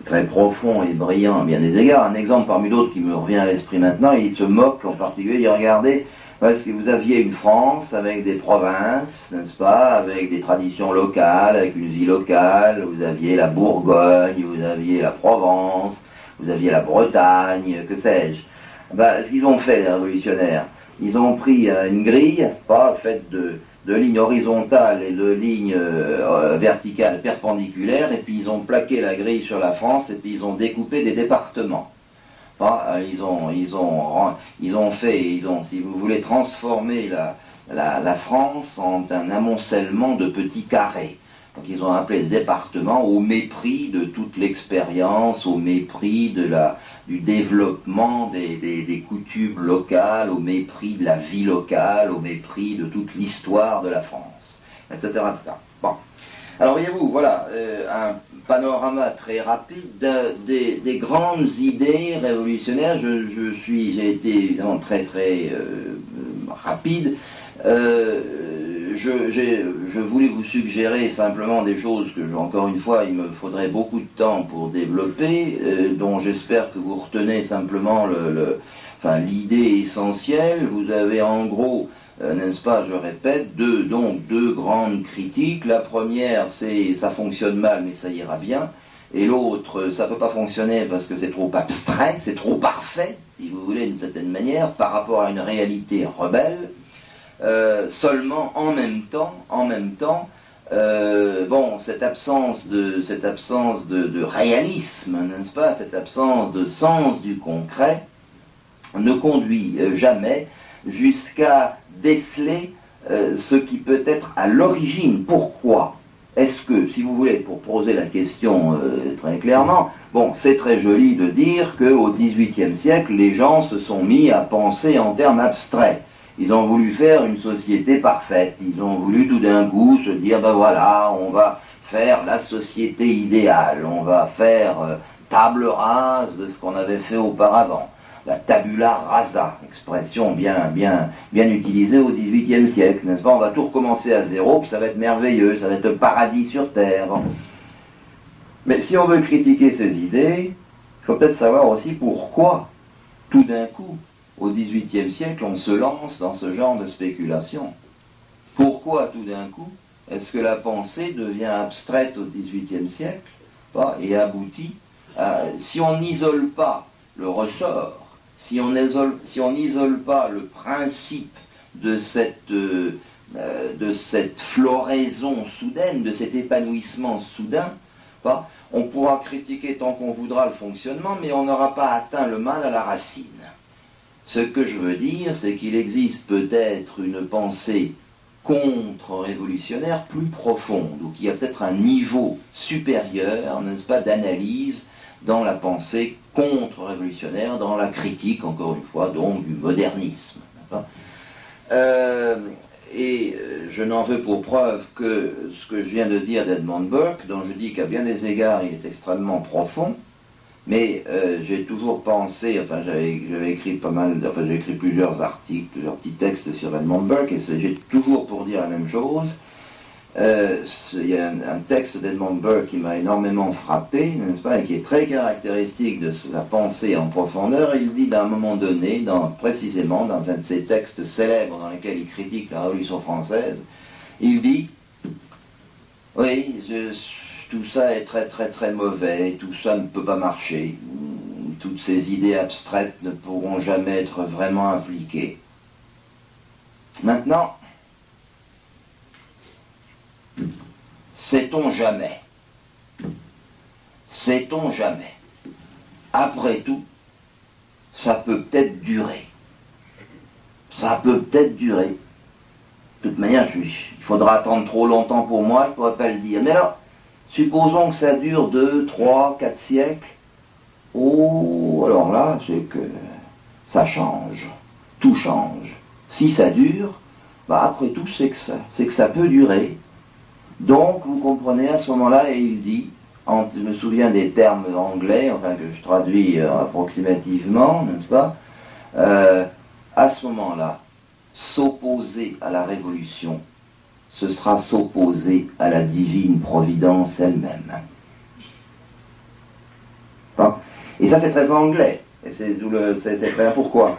S2: très profond et brillant à bien des égards. Un exemple parmi d'autres qui me revient à l'esprit maintenant, il se moque en particulier, il dit regardez, parce que vous aviez une France avec des provinces, n'est-ce pas, avec des traditions locales, avec une vie locale, vous aviez la Bourgogne, vous aviez la Provence, vous aviez la Bretagne, que sais-je. Ce qu'ils ont fait, les révolutionnaires, ils ont pris une grille, faite de lignes horizontales et de lignes verticales perpendiculaires, et puis ils ont plaqué la grille sur la France, et puis ils ont découpé des départements. Ils ont, si vous voulez, transformé la France en un amoncellement de petits carrés. Donc ils ont appelé le département au mépris de toute l'expérience, au mépris du développement des coutumes locales, au mépris de la vie locale, au mépris de toute l'histoire de la France, etc. etc. Bon. Alors voyez-vous, voilà un panorama très rapide des grandes idées révolutionnaires. J'ai été évidemment très très rapide. Je voulais vous suggérer simplement des choses que, encore une fois, il me faudrait beaucoup de temps pour développer, dont j'espère que vous retenez simplement l'idée essentielle. Vous avez en gros, n'est-ce pas, je répète, deux grandes critiques. La première, c'est ça fonctionne mal, mais ça ira bien. Et l'autre, ça ne peut pas fonctionner parce que c'est trop abstrait, c'est trop parfait, si vous voulez, d'une certaine manière, par rapport à une réalité rebelle. Seulement en même temps, cette absence de réalisme, n'est-ce pas, cette absence de sens du concret ne conduit jamais jusqu'à déceler ce qui peut être à l'origine. Pourquoi est-ce que, si vous voulez, pour poser la question très clairement, c'est très joli de dire qu'au XVIIIe siècle, les gens se sont mis à penser en termes abstraits. Ils ont voulu faire une société parfaite. Ils ont voulu tout d'un coup se dire, voilà, on va faire la société idéale. On va faire table rase de ce qu'on avait fait auparavant. la tabula rasa, expression bien utilisée au XVIIIe siècle, n'est-ce pas? On va tout recommencer à zéro, puis ça va être merveilleux, ça va être le paradis sur terre. Mais si on veut critiquer ces idées, il faut peut-être savoir aussi pourquoi, tout d'un coup, au XVIIIe siècle, on se lance dans ce genre de spéculation. Pourquoi, tout d'un coup, est-ce que la pensée devient abstraite au XVIIIe siècle et aboutit à, si on n'isole pas le ressort, si on n'isole pas le principe de cette floraison soudaine, de cet épanouissement soudain, on pourra critiquer tant qu'on voudra le fonctionnement, mais on n'aura pas atteint le mal à la racine. Ce que je veux dire, c'est qu'il existe peut-être une pensée contre-révolutionnaire plus profonde, ou qu'il y a peut-être un niveau supérieur, n'est-ce pas, d'analyse dans la pensée contre-révolutionnaire, dans la critique, encore une fois, donc du modernisme. Je n'en veux pour preuve que ce que je viens de dire d'Edmund Burke, dont je dis qu'à bien des égards il est extrêmement profond, mais j'ai toujours pensé, j'avais écrit j'ai écrit plusieurs articles, plusieurs petits textes sur Edmund Burke, et j'ai toujours pour dire la même chose. Il y a un texte d'Edmund Burke qui m'a énormément frappé, n'est-ce pas, et qui est très caractéristique de la pensée en profondeur. Il dit d'un moment donné, précisément dans un de ses textes célèbres dans lesquels il critique la Révolution française, il dit « Oui, tout ça est très très très mauvais, tout ça ne peut pas marcher, toutes ces idées abstraites ne pourront jamais être vraiment appliquées. Maintenant, sait-on jamais? Sait-on jamais? Après tout, ça peut peut-être durer. Ça peut peut-être durer. De toute manière, il faudra attendre trop longtemps pour moi, je ne pourrais pas le dire. Mais alors, supposons que ça dure 2, 3, 4 siècles. Oh, alors là, c'est que ça change. Tout change. Si ça dure, après tout, c'est que ça peut durer. Donc, vous comprenez, à ce moment-là, et il dit, je me souviens des termes anglais, que je traduis approximativement, n'est-ce pas, à ce moment-là, s'opposer à la révolution, ce sera s'opposer à la divine providence elle-même. Et ça, c'est très anglais. Et c'est très bien pourquoi.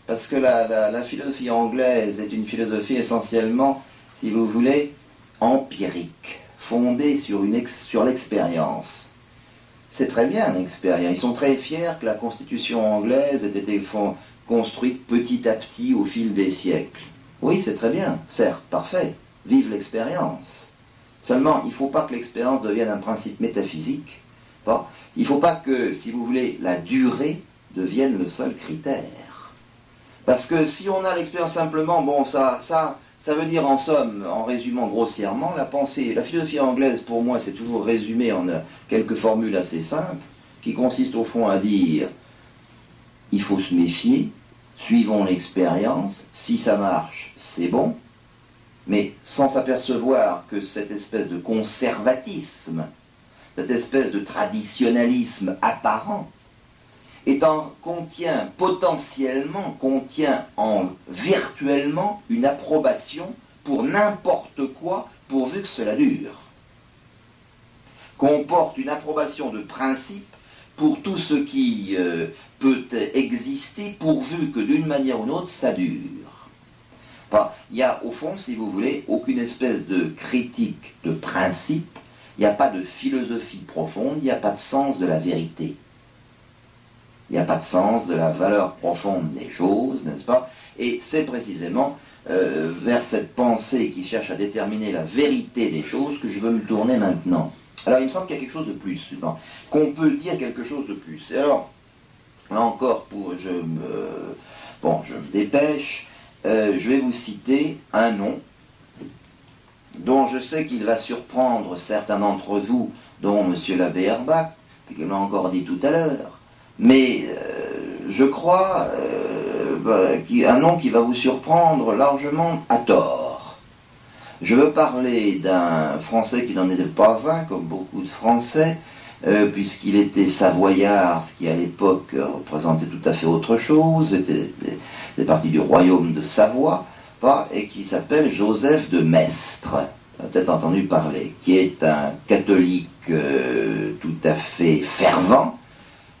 S2: Parce que la philosophie anglaise est une philosophie essentiellement, si vous voulez, empirique, fondée sur l'expérience. C'est très bien l'expérience. Ils sont très fiers que la Constitution anglaise ait été construite petit à petit au fil des siècles. Oui, c'est très bien, certes, parfait. Vive l'expérience. Seulement, il ne faut pas que l'expérience devienne un principe métaphysique. Il ne faut pas que, si vous voulez, la durée devienne le seul critère. Parce que si on a l'expérience simplement, ça veut dire en somme, en résumant grossièrement, la philosophie anglaise pour moi c'est toujours résumé en quelques formules assez simples, qui consistent au fond à dire, il faut se méfier, suivons l'expérience, si ça marche, c'est bon, mais sans s'apercevoir que cette espèce de conservatisme, cette espèce de traditionnalisme apparent, contient virtuellement une approbation pour n'importe quoi, pourvu que cela dure. Comporte une approbation de principe pour tout ce qui peut exister, pourvu que d'une manière ou d'une autre, ça dure. Il n'y a, au fond, si vous voulez, aucune espèce de critique de principe, il n'y a pas de philosophie profonde, il n'y a pas de sens de la vérité. Il n'y a pas de sens de la valeur profonde des choses, n'est-ce pas? Et c'est précisément vers cette pensée qui cherche à déterminer la vérité des choses que je veux me tourner maintenant. Alors il me semble qu'il y a quelque chose de plus, qu'on peut dire quelque chose de plus. Et alors, là encore, je me dépêche, je vais vous citer un nom dont je sais qu'il va surprendre certains d'entre vous, dont M. l'abbé Herbach, qui l'a encore dit tout à l'heure, mais je crois un nom qui va vous surprendre largement à tort. Je veux parler d'un Français qui n'en était pas un, comme beaucoup de Français, puisqu'il était savoyard, ce qui à l'époque représentait tout à fait autre chose, c'était des parties du royaume de Savoie, et qui s'appelle Joseph de Maistre, vous avez peut-être entendu parler, qui est un catholique tout à fait fervent,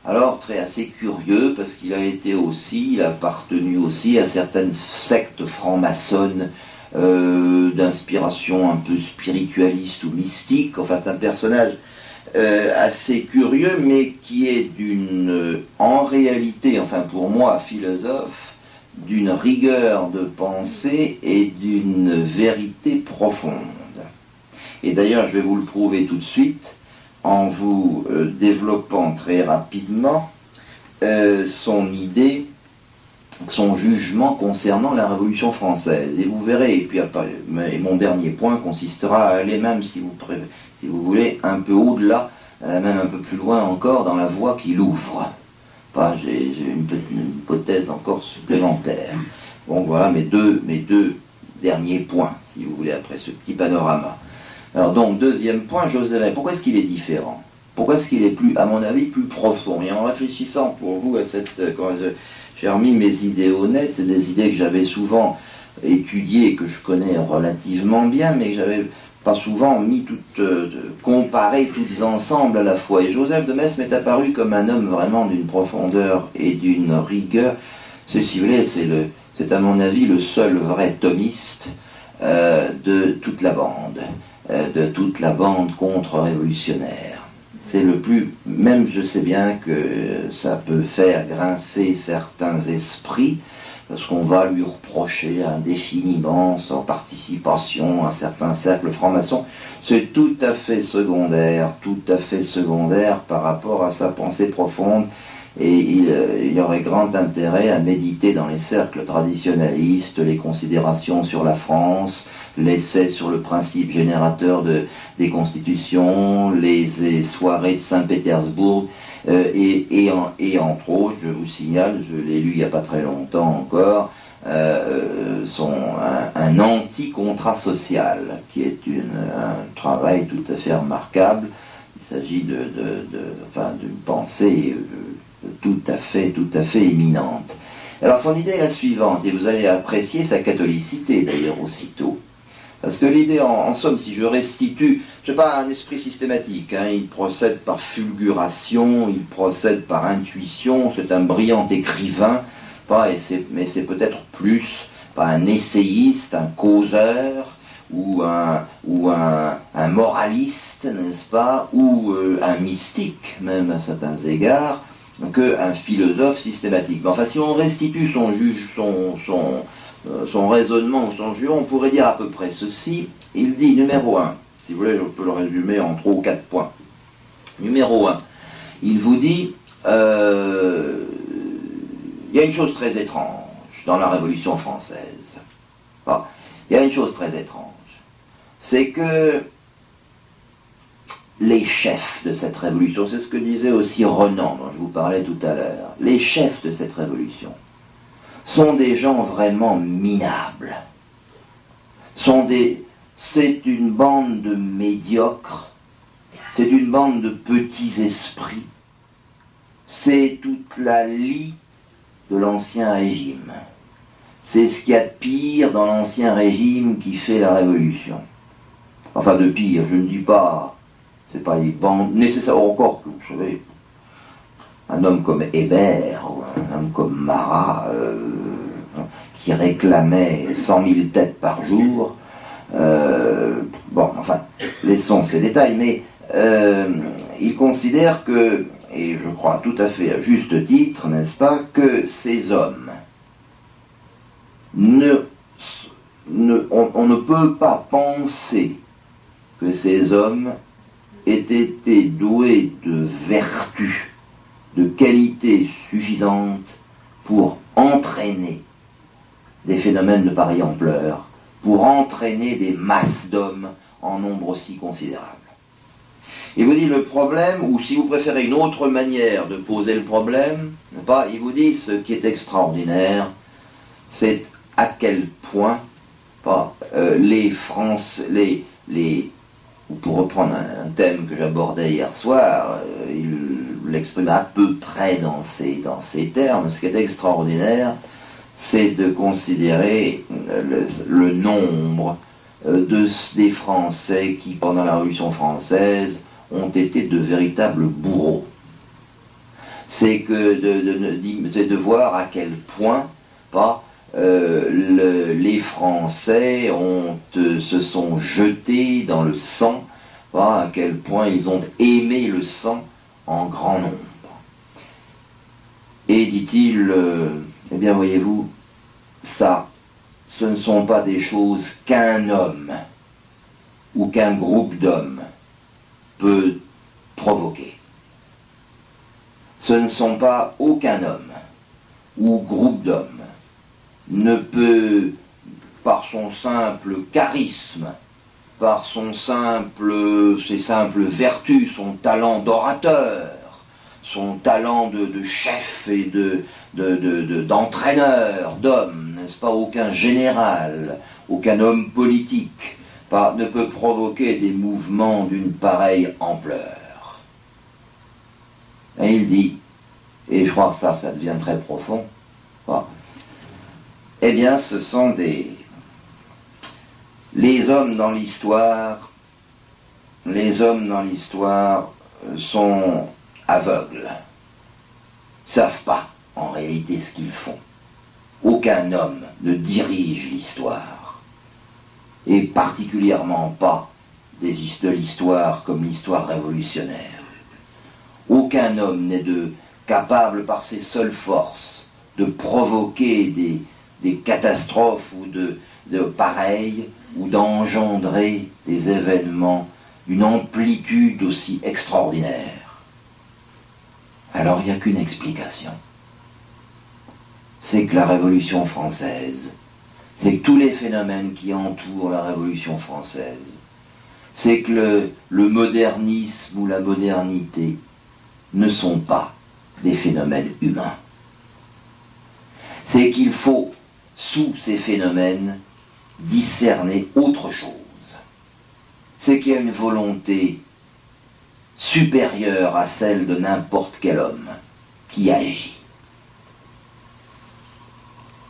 S2: alors assez curieux, parce qu'il il a appartenu aussi à certaines sectes franc-maçonnes d'inspiration un peu spiritualiste ou mystique. Enfin, c'est un personnage assez curieux, mais qui est en réalité, enfin pour moi, philosophe, d'une rigueur de pensée et d'une vérité profonde. Et d'ailleurs, je vais vous le prouver tout de suite en vous développant très rapidement son idée, son jugement concernant la Révolution française. Et vous verrez, et mon dernier point consistera à aller même, si vous voulez, un peu au-delà, même un peu plus loin encore, dans la voie qu'il ouvre. J'ai une hypothèse encore supplémentaire. Bon, voilà mes deux derniers points, si vous voulez, après ce petit panorama. Alors donc, deuxième point, Joseph, pourquoi est-ce qu'il est différent? Pourquoi est-ce qu'il est plus, à mon avis, plus profond? Et en réfléchissant pour vous à quand j'ai remis mes idées au net, des idées que j'avais souvent étudiées, que je connais relativement bien, mais que j'avais pas souvent comparées toutes ensemble à la fois. Et Joseph de Maistre m'est apparu comme un homme vraiment d'une profondeur et d'une rigueur. Si vous voulez, c'est à mon avis le seul vrai thomiste de toute la bande contre-révolutionnaire. C'est le plus, même je sais bien que ça peut faire grincer certains esprits, parce qu'on va lui reprocher indéfiniment sa participation à certains cercles francs-maçons. C'est tout à fait secondaire par rapport à sa pensée profonde, et il y aurait grand intérêt à méditer dans les cercles traditionnalistes les considérations sur la France, l'essai sur le principe générateur des constitutions, les soirées de Saint-Pétersbourg, et entre autres, je vous signale, je l'ai lu il n'y a pas très longtemps encore, un anti-contrat social, qui est un travail tout à fait remarquable. Il s'agit d'une pensée tout à fait éminente. Alors son idée est la suivante, et vous allez apprécier sa catholicité d'ailleurs aussitôt. Parce que l'idée, en somme, si je restitue, je sais pas, un esprit systématique, il procède par fulguration, il procède par intuition, c'est un brillant écrivain, mais c'est peut-être plus pas un essayiste, un causeur, ou un moraliste, n'est-ce pas, ou un mystique, même à certains égards, qu'un philosophe systématique. Mais enfin, si on restitue son raisonnement ou son jugement, on pourrait dire à peu près ceci. Il dit, numéro 1, si vous voulez, je peux le résumer en 3 ou 4 points. Numéro 1, il vous dit, il y a une chose très étrange dans la Révolution française. Il y a une chose très étrange, c'est que les chefs de cette révolution, c'est ce que disait aussi Renan, dont je vous parlais tout à l'heure, les chefs de cette révolution sont des gens vraiment minables. C'est une bande de médiocres, c'est une bande de petits esprits, c'est toute la lie de l'Ancien Régime. C'est ce qu'il y a de pire dans l'Ancien Régime qui fait la Révolution. Enfin, de pire, je ne dis pas, c'est pas les bandes nécessaires, encore que, vous savez, un homme comme Hébert, ou un homme comme Marat, qui réclamait 100 000 têtes par jour, laissons ces détails, mais il considère que, et je crois tout à fait à juste titre, n'est-ce pas, que ces hommes, on ne peut pas penser que ces hommes aient été doués de vertus, de qualités suffisantes pour entraîner des phénomènes de pareille ampleur, pour entraîner des masses d'hommes en nombre aussi considérable. Il vous dit le problème, ou si vous préférez une autre manière de poser le problème, il vous dit ce qui est extraordinaire, c'est à quel point les ou pour reprendre un thème que j'abordais hier soir, il l'exprime à peu près dans ces termes. Ce qui est extraordinaire, c'est de considérer le nombre des Français qui, pendant la Révolution française, ont été de véritables bourreaux. C'est de voir à quel point les Français se sont jetés dans le sang, à quel point ils ont aimé le sang en grand nombre. Et dit-il, eh bien voyez-vous, ça, ce ne sont pas des choses qu'un homme ou qu'un groupe d'hommes peut provoquer. Ce ne sont pas aucun homme ou groupe d'hommes ne peut, par son simple charisme, par ses simples vertus, son talent d'orateur, son talent de chef et d'entraîneur, d'homme, n'est-ce pas, aucun général, aucun homme politique, ne peut provoquer des mouvements d'une pareille ampleur. Et il dit, et je crois que ça devient très profond, eh bien ce sont les hommes dans l'histoire sont aveugles, savent pas en réalité ce qu'ils font. Aucun homme ne dirige l'histoire, et particulièrement pas de l'histoire comme l'histoire révolutionnaire. Aucun homme n'est capable par ses seules forces de provoquer des catastrophes ou de pareilles, ou d'engendrer des événements d'une amplitude aussi extraordinaire. Alors il n'y a qu'une explication. C'est que la Révolution française, c'est que tous les phénomènes qui entourent la Révolution française, c'est que le modernisme ou la modernité ne sont pas des phénomènes humains. C'est qu'il faut, sous ces phénomènes, discerner autre chose. C'est qu'il y a une volonté supérieure à celle de n'importe quel homme qui agit.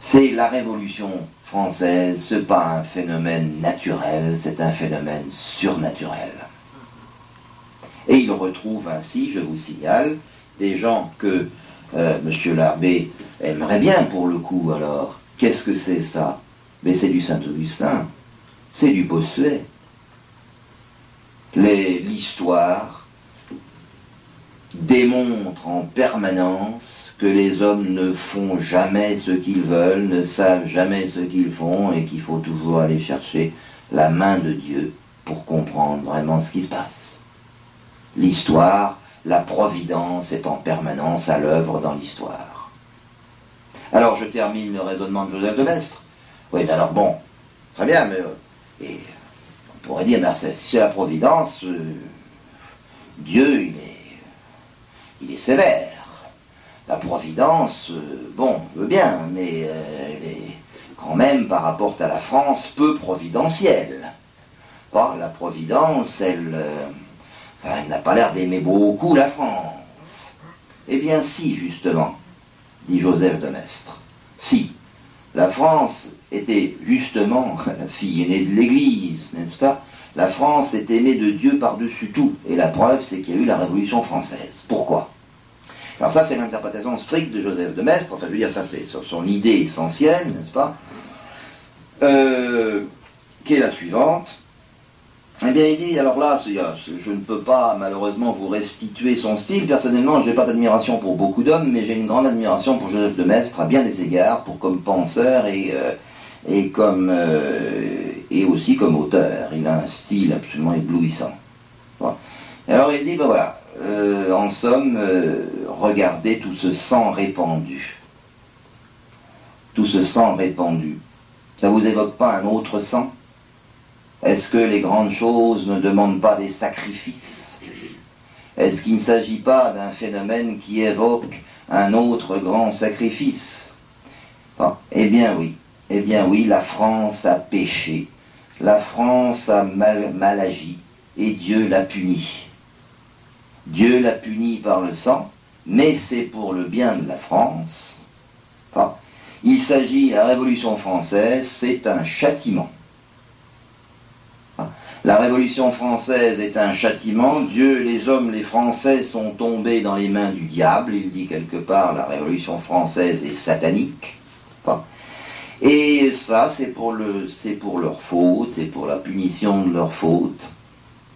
S2: C'est la Révolution française, ce n'est pas un phénomène naturel, c'est un phénomène surnaturel. Et il retrouve ainsi, je vous signale, des gens que M. Larbé aimerait bien pour le coup. Alors, qu'est-ce que c'est ça? Mais c'est du Saint-Augustin, c'est du Bossuet. L'histoire démontre en permanence que les hommes ne font jamais ce qu'ils veulent, ne savent jamais ce qu'ils font, et qu'il faut toujours aller chercher la main de Dieu pour comprendre vraiment ce qui se passe. L'histoire, la providence est en permanence à l'œuvre dans l'histoire. Alors je termine le raisonnement de Joseph de Maistre. Oui, mais alors bon, très bien, mais on pourrait dire, mais c'est la providence, Dieu, il est sévère. La providence, bon, veut bien, mais elle est quand même, par rapport à la France, peu providentielle. La providence, elle n'a pas l'air d'aimer beaucoup la France. Eh bien si, justement, dit Joseph de Maistre, si la France était justement la fille aînée de l'Église, n'est-ce pas? La France est aimée de Dieu par-dessus tout. Et la preuve, c'est qu'il y a eu la Révolution française. Pourquoi? Alors ça, c'est l'interprétation stricte de Joseph de Maistre. Enfin, je veux dire, ça, c'est son idée essentielle, n'est-ce pas? Qui est la suivante. Eh bien, il dit, alors là, je ne peux pas, malheureusement, vous restituer son style. Personnellement, je n'ai pas d'admiration pour beaucoup d'hommes, mais j'ai une grande admiration pour Joseph de Maistre, à bien des égards, comme penseur et aussi comme auteur. Il a un style absolument éblouissant. Bon. Alors, il dit, ben voilà, en somme, regardez tout ce sang répandu. Tout ce sang répandu. Ça vous évoque pas un autre sang? Est-ce que les grandes choses ne demandent pas des sacrifices? Est-ce qu'il ne s'agit pas d'un phénomène qui évoque un autre grand sacrifice? Eh bien oui, la France a péché, la France a mal agi, et Dieu l'a puni. Dieu l'a puni par le sang, mais c'est pour le bien de la France. Enfin, il s'agit, la Révolution française, c'est un châtiment. La Révolution française est un châtiment. Dieu, les hommes, les Français sont tombés dans les mains du diable. Il dit quelque part, la Révolution française est satanique. Enfin, et ça, c'est pour leur faute, c'est pour la punition de leur faute.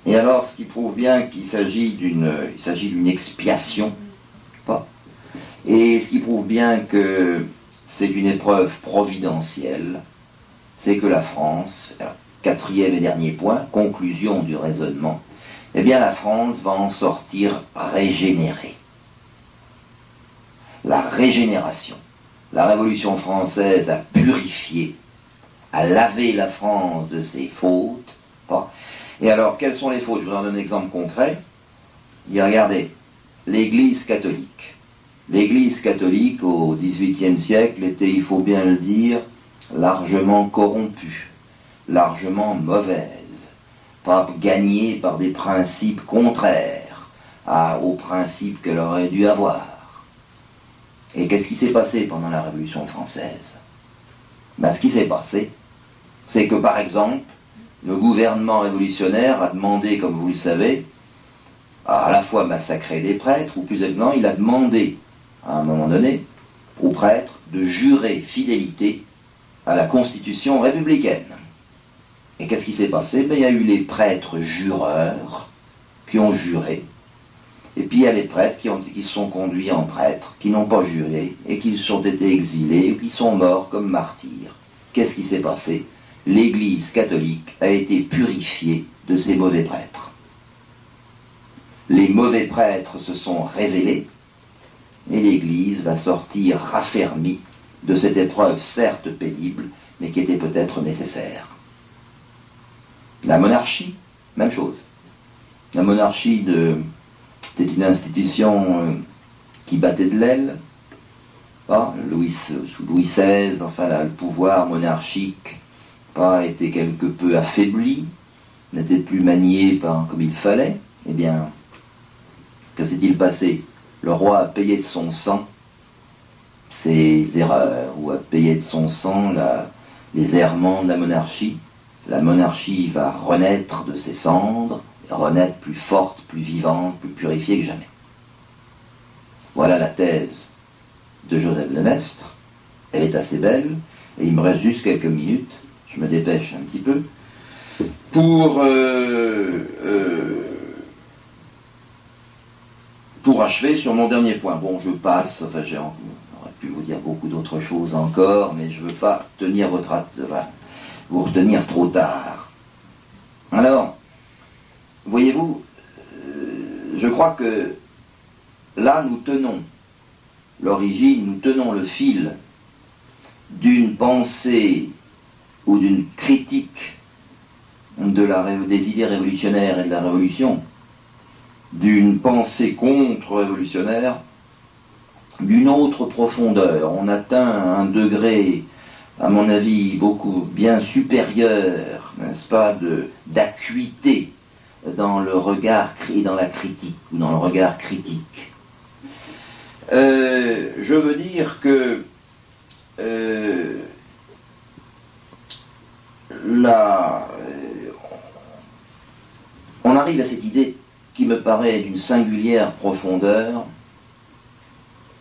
S2: Et alors, ce qui prouve bien qu'il s'agit d'une expiation. Enfin, et ce qui prouve bien que c'est une épreuve providentielle, c'est que la France, alors, quatrième et dernier point, conclusion du raisonnement, eh bien la France va en sortir régénérée. La régénération. La Révolution française a purifié, a lavé la France de ses fautes. Et alors, quelles sont les fautes? Je vous en donne un exemple concret. Regardez, l'Église catholique. L'Église catholique, au XVIIIe siècle, était, il faut bien le dire, largement corrompue, largement mauvaise, pas gagnée par des principes contraires aux principes qu'elle aurait dû avoir. Et qu'est-ce qui s'est passé pendant la Révolution française? Ce qui s'est passé, c'est que, par exemple, le gouvernement révolutionnaire a demandé, comme vous le savez, à la fois massacrer les prêtres, ou plus exactement, il a demandé, à un moment donné, aux prêtres de jurer fidélité à la Constitution républicaine. Et qu'est-ce qui s'est passé? Il y a eu les prêtres jureurs qui ont juré, et puis il y a les prêtres qui se sont conduits en prêtres, qui n'ont pas juré, et qui ont été exilés, ou qui sont morts comme martyrs. Qu'est-ce qui s'est passé? L'Église catholique a été purifiée de ces mauvais prêtres. Les mauvais prêtres se sont révélés, et l'Église va sortir raffermie de cette épreuve certes pénible, mais qui était peut-être nécessaire. La monarchie, même chose. La monarchie c'était une institution qui battait de l'aile. Sous Louis XVI, enfin là, le pouvoir monarchique était quelque peu affaibli, n'était plus manié comme il fallait. Eh bien, que s'est-il passé? Le roi a payé de son sang ses erreurs, ou a payé de son sang les errements de la monarchie. La monarchie va renaître de ses cendres, renaître plus forte, plus vivante, plus purifiée que jamais. Voilà la thèse de Joseph de Maistre. Elle est assez belle, et il me reste juste quelques minutes, je me dépêche un petit peu, pour achever sur mon dernier point. Bon, je passe, enfin j'aurais pu vous dire beaucoup d'autres choses encore, mais je ne veux pas vous retenir trop tard. Alors, voyez-vous, je crois que là nous tenons l'origine, nous tenons le fil d'une pensée ou d'une critique des idées révolutionnaires et de la révolution, d'une pensée contre-révolutionnaire, d'une autre profondeur. On atteint un degré, à mon avis, bien supérieur, n'est-ce pas, d'acuité dans le regard et dans la critique, ou dans le regard critique. Je veux dire que on arrive à cette idée qui me paraît d'une singulière profondeur,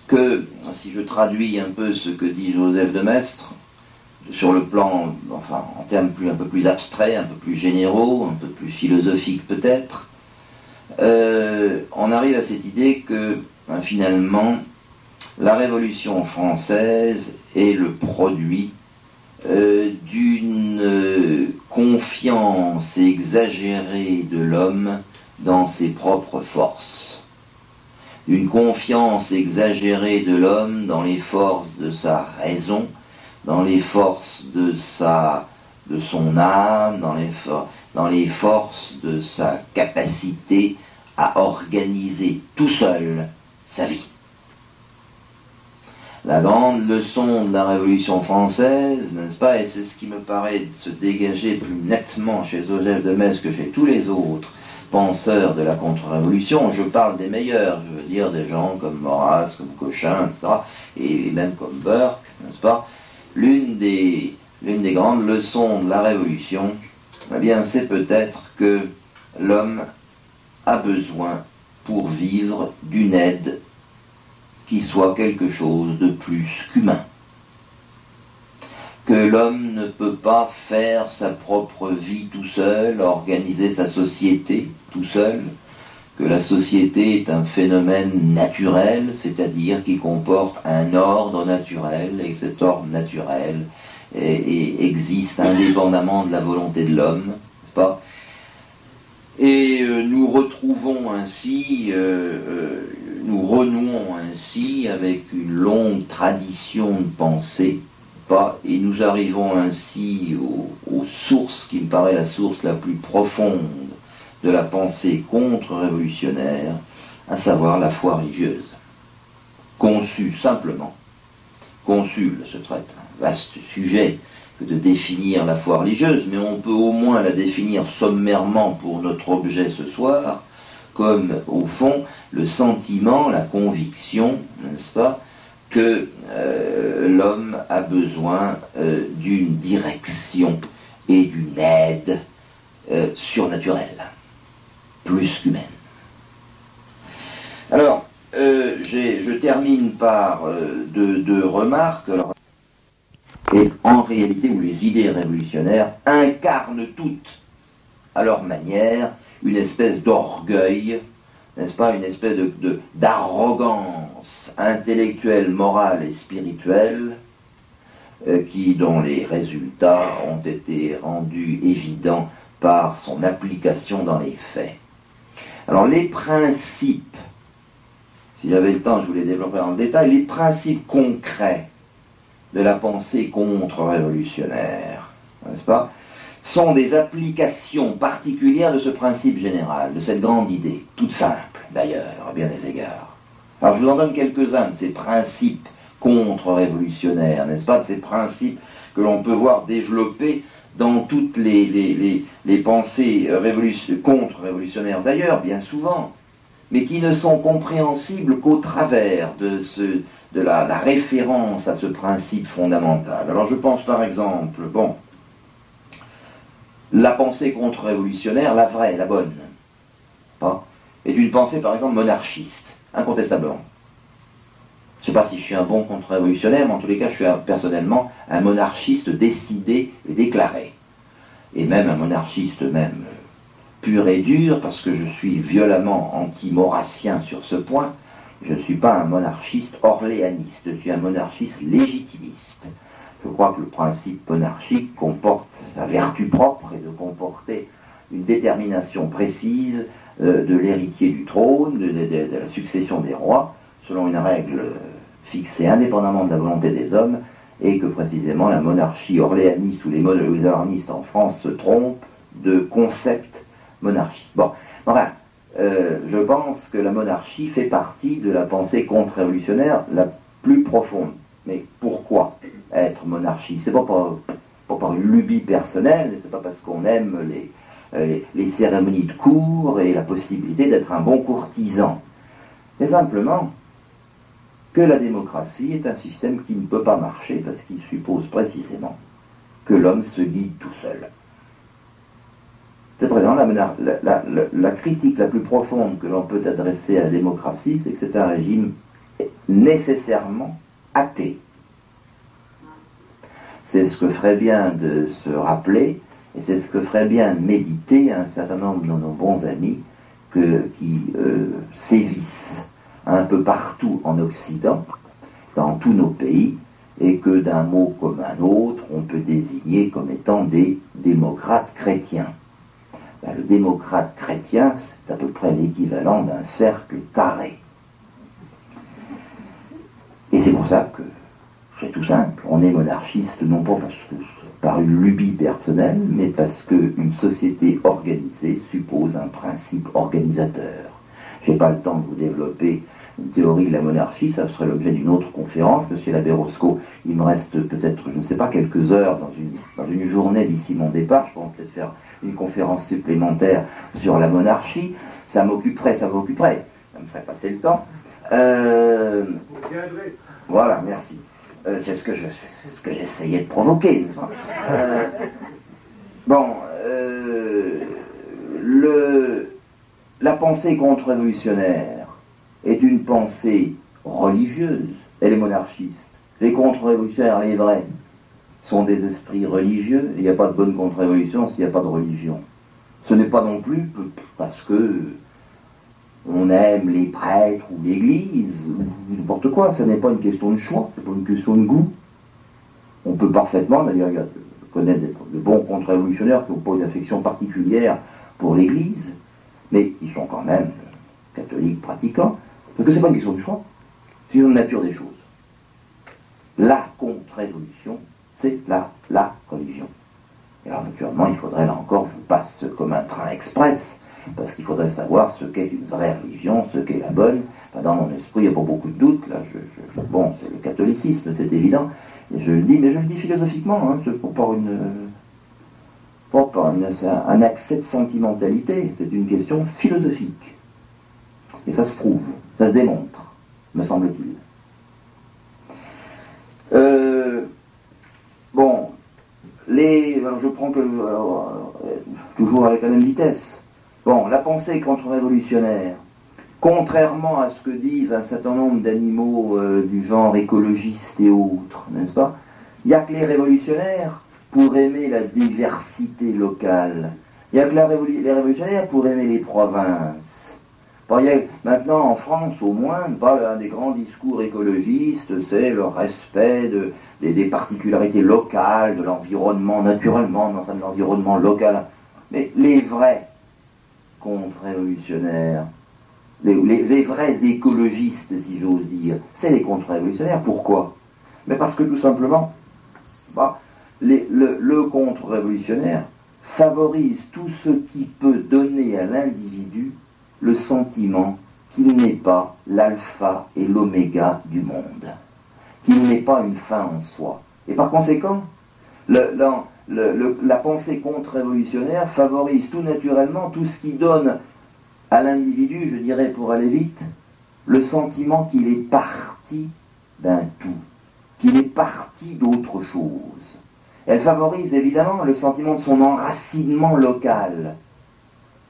S2: que, si je traduis un peu ce que dit Joseph de Maistre, sur le plan, enfin, en termes un peu plus abstraits, un peu plus généraux, un peu plus philosophiques peut-être, on arrive à cette idée que, finalement, la Révolution française est le produit d'une confiance exagérée de l'homme dans ses propres forces, d'une confiance exagérée de l'homme dans les forces de sa raison, dans les forces de son âme, dans les forces de sa capacité à organiser tout seul sa vie. La grande leçon de la Révolution française, n'est-ce pas, et c'est ce qui me paraît se dégager plus nettement chez Joseph de Maistre que chez tous les autres penseurs de la contre-révolution, je parle des meilleurs, je veux dire des gens comme Maurras, comme Cochin, etc., et même comme Burke, n'est-ce pas? L'une des grandes leçons de la Révolution, eh bien, c'est peut-être que l'homme a besoin, pour vivre, d'une aide qui soit quelque chose de plus qu'humain. Que l'homme ne peut pas faire sa propre vie tout seul, organiser sa société tout seul, que la société est un phénomène naturel, c'est-à-dire qui comporte un ordre naturel, et que cet ordre naturel existe indépendamment de la volonté de l'homme, n'est-ce pas? Et nous retrouvons ainsi, nous renouons ainsi avec une longue tradition de pensée, et nous arrivons ainsi aux sources qui me paraît la source la plus profonde de la pensée contre-révolutionnaire, à savoir la foi religieuse. Conçue simplement, ce serait un vaste sujet que de définir la foi religieuse, mais on peut au moins la définir sommairement pour notre objet ce soir, comme au fond le sentiment, la conviction, n'est-ce pas, que l'homme a besoin d'une direction et d'une aide surnaturelle, plus qu'humaine. Alors, je termine par deux remarques. Alors, et en réalité, où les idées révolutionnaires incarnent toutes, à leur manière, une espèce d'orgueil, n'est-ce pas, une espèce d'arrogance intellectuelle, morale et spirituelle, dont les résultats ont été rendus évidents par son application dans les faits. Alors les principes, si j'avais le temps je vous les développerais en détail, les principes concrets de la pensée contre-révolutionnaire, n'est-ce pas, sont des applications particulières de ce principe général, de cette grande idée, toute simple d'ailleurs, à bien des égards. Alors je vous en donne quelques-uns de ces principes contre-révolutionnaires, n'est-ce pas, de ces principes que l'on peut voir développer dans toutes les pensées contre-révolutionnaires d'ailleurs, bien souvent, mais qui ne sont compréhensibles qu'au travers de la référence à ce principe fondamental. Alors je pense par exemple, la pensée contre-révolutionnaire, la vraie, la bonne, est une pensée par exemple monarchiste, incontestablement. Je ne sais pas si je suis un bon contre-révolutionnaire, mais en tous les cas je suis personnellement un monarchiste décidé et déclaré. Et même un monarchiste même pur et dur, parce que je suis violemment anti-maurassien sur ce point. Je ne suis pas un monarchiste orléaniste, je suis un monarchiste légitimiste. Je crois que le principe monarchique comporte sa vertu propre et de comporter une détermination précise de l'héritier du trône, de la succession des rois, selon une règle fixée indépendamment de la volonté des hommes, et que précisément la monarchie orléaniste ou les orléanistes en France se trompent de concept monarchie. Enfin, je pense que la monarchie fait partie de la pensée contre-révolutionnaire la plus profonde. Mais pourquoi être monarchie? C'est pas par une lubie personnelle, c'est pas parce qu'on aime les cérémonies de cour et la possibilité d'être un bon courtisan. C'est simplement que la démocratie est un système qui ne peut pas marcher parce qu'il suppose précisément que l'homme se guide tout seul. C'est présent, la critique la plus profonde que l'on peut adresser à la démocratie, c'est que c'est un régime nécessairement athée. C'est ce que ferait bien de se rappeler, et c'est ce que ferait bien de méditer un certain nombre de nos bons amis qui sévissent un peu partout en Occident, dans tous nos pays, et que d'un mot comme un autre, on peut désigner comme étant des démocrates chrétiens. Le démocrate chrétien, c'est à peu près l'équivalent d'un cercle carré. Et c'est pour ça que c'est tout simple. On est monarchiste non pas par une lubie personnelle, mais parce qu'une société organisée suppose un principe organisateur. Je n'ai pas le temps de vous développer une théorie de la monarchie, ça serait l'objet d'une autre conférence. Monsieur l'abbé Roscoe, il me reste peut-être, je ne sais pas, quelques heures dans une journée d'ici mon départ. Je pourrais peut-être faire une conférence supplémentaire sur la monarchie. Ça m'occuperait, ça me ferait passer le temps. Voilà, merci. C'est ce que j'essayais de provoquer. La pensée contre-révolutionnaire est une pensée religieuse. Elle est monarchiste. Les contre-révolutionnaires, les vrais, sont des esprits religieux. Il n'y a pas de bonne contre-révolution s'il n'y a pas de religion. Ce n'est pas non plus parce que on aime les prêtres ou l'église, ou n'importe quoi. Ce n'est pas une question de choix, c'est pas une question de goût. On peut parfaitement, d'ailleurs, connaître de bons contre-révolutionnaires qui n'ont pas une affection particulière pour l'église, mais qui sont quand même catholiques pratiquants, parce que ce n'est pas une question de choix, c'est une nature des choses. La contre-révolution, c'est la religion. Et alors, naturellement, il faudrait, là encore, je passe comme un train express, parce qu'il faudrait savoir ce qu'est une vraie religion, ce qu'est la bonne. Enfin, dans mon esprit, il n'y a pas beaucoup de doutes. Là, bon, c'est le catholicisme, c'est évident. Et je le dis, mais je le dis philosophiquement, hein, c'est pas par un accès de sentimentalité, c'est une question philosophique. Et ça se prouve, ça se démontre, me semble-t-il. Alors je prends toujours avec la même vitesse. Bon, la pensée contre-révolutionnaire, contrairement à ce que disent un certain nombre d'animaux du genre écologiste et autres, n'est-ce pas? Il n'y a que les révolutionnaires pour aimer la diversité locale. Il n'y a que les révolutionnaires pour aimer les provinces. Bon, maintenant, en France, au moins, un des grands discours écologistes, c'est le respect des particularités locales, de l'environnement, naturellement, dans l'environnement local. Mais les vrais contre-révolutionnaires, les vrais écologistes, si j'ose dire, c'est les contre-révolutionnaires. Pourquoi? Mais parce que tout simplement, le contre-révolutionnaire favorise tout ce qui peut donner à l'individu le sentiment qu'il n'est pas l'alpha et l'oméga du monde, qu'il n'est pas une fin en soi. Et par conséquent, la pensée contre-révolutionnaire favorise tout naturellement tout ce qui donne à l'individu, je dirais pour aller vite, le sentiment qu'il est parti d'un tout, qu'il est parti d'autre chose. Elle favorise évidemment le sentiment de son enracinement local.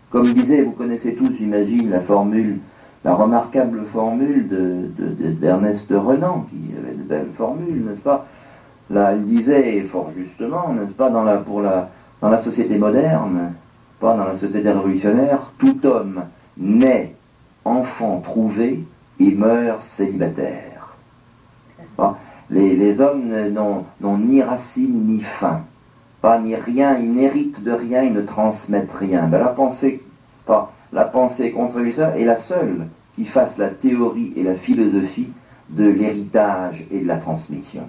S2: Comme disait, vous connaissez tous, j'imagine, la remarquable formule d'Ernest Renan, qui avait de belles formules, n'est-ce pas? Là, il disait, fort justement, n'est-ce pas, dans la société moderne, pas dans la société révolutionnaire, tout homme naît enfant trouvé et meurt célibataire. Les hommes n'ont ni racine ni fin, ni rien, ils n'héritent de rien, ils ne transmettent rien. La pensée contre-révolutionnaire est la seule qui fasse la théorie et la philosophie de l'héritage et de la transmission.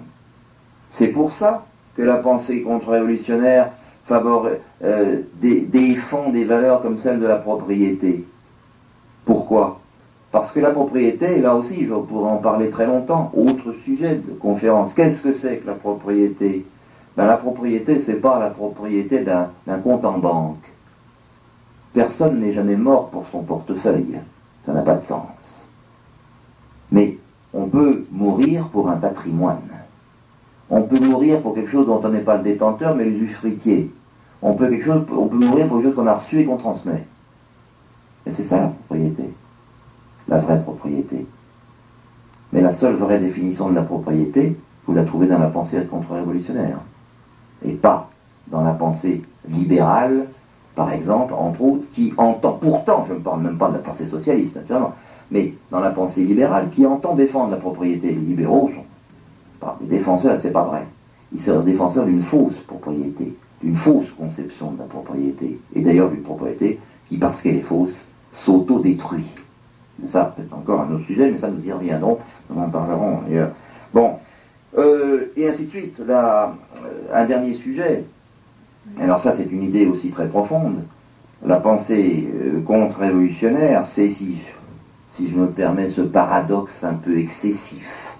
S2: C'est pour ça que la pensée contre-révolutionnaire défend des valeurs comme celle de la propriété. Pourquoi? Parce que la propriété, là aussi, je pourrais en parler très longtemps, autre sujet de conférence. Qu'est-ce que c'est que la propriété? La propriété, c'est pas la propriété d'un compte en banque. Personne n'est jamais mort pour son portefeuille. Ça n'a pas de sens. Mais on peut mourir pour un patrimoine. On peut mourir pour quelque chose dont on n'est pas le détenteur, mais l'usufruitier. On peut mourir pour quelque chose qu'on a reçu et qu'on transmet. Et c'est ça la propriété. La vraie propriété. Mais la seule vraie définition de la propriété, vous la trouvez dans la pensée contre-révolutionnaire. Et pas dans la pensée libérale, par exemple, entre autres, qui entend, pourtant, je ne parle même pas de la pensée socialiste, naturellement, mais dans la pensée libérale, qui entend défendre la propriété. Les libéraux sont pas des défenseurs, c'est pas vrai. Ils sont défenseurs d'une fausse propriété, d'une fausse conception de la propriété, et d'ailleurs d'une propriété qui, parce qu'elle est fausse, s'auto-détruit. Ça, c'est encore un autre sujet, mais ça nous y reviendrons, nous en parlerons ailleurs. Bon, et ainsi de suite. Là, un dernier sujet. Alors ça, c'est une idée aussi très profonde. La pensée contre-révolutionnaire, c'est, si si je me permets ce paradoxe un peu excessif.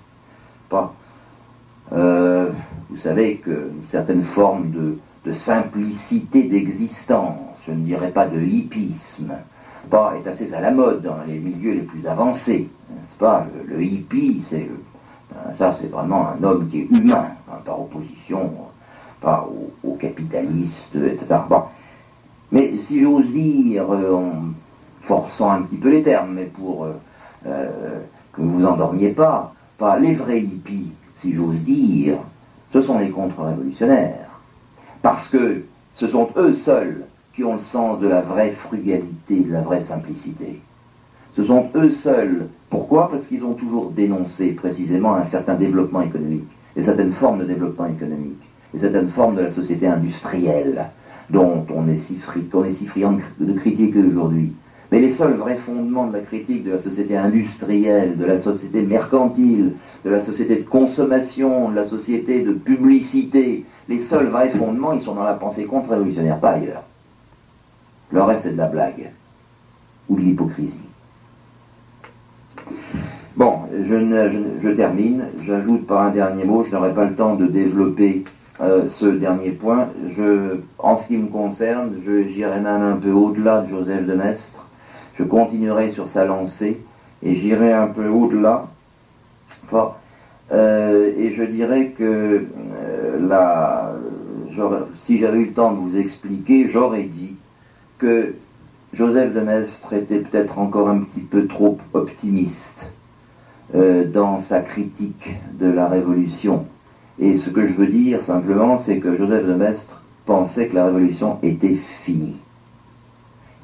S2: Pas, vous savez qu'une certaine forme de simplicité d'existence, je ne dirais pas de hippisme, est assez à la mode dans les milieux les plus avancés, n'est-ce pas? Le hippie, ça c'est vraiment un homme qui est humain, par opposition aux capitalistes, etc. Bon. Mais si j'ose dire, en forçant un petit peu les termes, mais pour que vous vous endormiez pas, les vrais hippies, si j'ose dire, ce sont les contre-révolutionnaires. Parce que ce sont eux seuls qui ont le sens de la vraie frugalité, de la vraie simplicité. Ce sont eux seuls. Pourquoi? Parce qu'ils ont toujours dénoncé précisément un certain développement économique, et certaines formes de développement économique, et certaines formes de la société industrielle, dont on est si friand de critiquer aujourd'hui. Mais les seuls vrais fondements de la critique de la société industrielle, de la société mercantile, de la société de consommation, de la société de publicité, les seuls vrais fondements, ils sont dans la pensée contre-révolutionnaire, pas ailleurs. Le reste, c'est de la blague, ou de l'hypocrisie. Bon, je termine, j'ajoute par un dernier mot, je n'aurai pas le temps de développer ce dernier point. En ce qui me concerne, j'irai même un peu au-delà de Joseph de Maistre, je continuerai sur sa lancée, et j'irai un peu au-delà, et je dirais que si j'avais eu le temps de vous expliquer, j'aurais dit que Joseph de Maistre était peut-être encore un petit peu trop optimiste dans sa critique de la Révolution. Et ce que je veux dire simplement, c'est que Joseph de Maistre pensait que la Révolution était finie.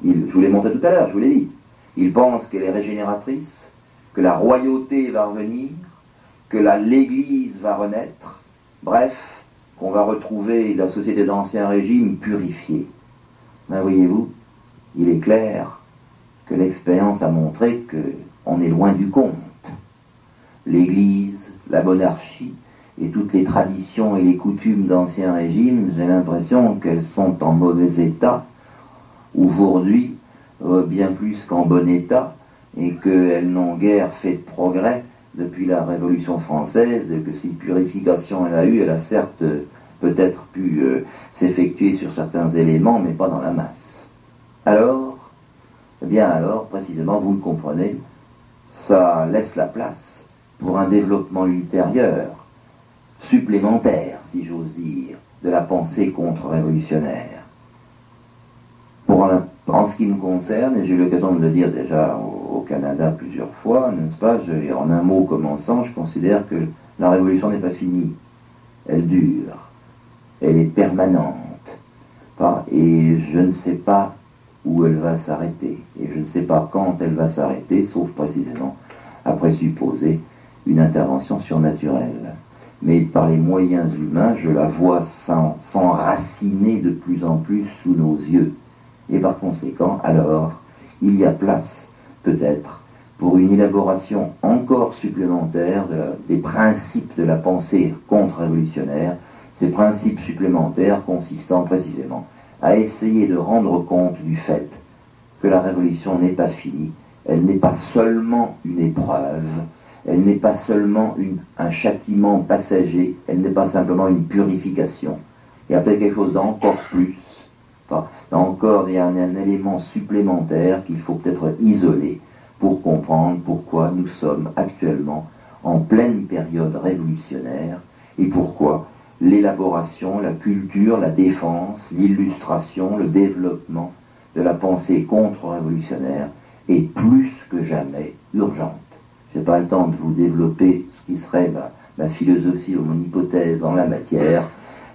S2: Je vous l'ai montré tout à l'heure, je vous l'ai dit. Il pense qu'elle est régénératrice, que la royauté va revenir, que l'Église va renaître, bref, qu'on va retrouver la société d'Ancien Régime purifiée. Ben voyez-vous, il est clair que l'expérience a montré qu'on est loin du compte. L'Église, la monarchie et toutes les traditions et les coutumes d'Ancien Régime, j'ai l'impression qu'elles sont en mauvais état aujourd'hui, bien plus qu'en bon état, et qu'elles n'ont guère fait de progrès depuis la Révolution française, et que si purification elle a eu, elle a certes peut-être pu s'effectuer sur certains éléments, mais pas dans la masse. Alors, précisément, vous le comprenez, ça laisse la place pour un développement ultérieur, supplémentaire, si j'ose dire, de la pensée contre-révolutionnaire. En ce qui me concerne, et j'ai eu l'occasion de le dire déjà au Canada plusieurs fois, n'est-ce pas, en un mot commençant, je considère que la révolution n'est pas finie. Elle dure. Elle est permanente. Et je ne sais pas où elle va s'arrêter. Et je ne sais pas quand elle va s'arrêter, sauf précisément à présupposer une intervention surnaturelle. Mais par les moyens humains, je la vois s'enraciner de plus en plus sous nos yeux. Et par conséquent, alors, il y a place, peut-être, pour une élaboration encore supplémentaire des principes de la pensée contre-révolutionnaire, ces principes supplémentaires consistant précisément à essayer de rendre compte du fait que la révolution n'est pas finie, elle n'est pas seulement une épreuve, elle n'est pas seulement un châtiment passager, elle n'est pas simplement une purification. Il y a peut-être quelque chose d'encore plus. Encore, il y a un élément supplémentaire qu'il faut peut-être isoler pour comprendre pourquoi nous sommes actuellement en pleine période révolutionnaire et pourquoi l'élaboration, la culture, la défense, l'illustration, le développement de la pensée contre-révolutionnaire est plus que jamais urgente. Je n'ai pas le temps de vous développer ce qui serait ma philosophie ou mon hypothèse en la matière,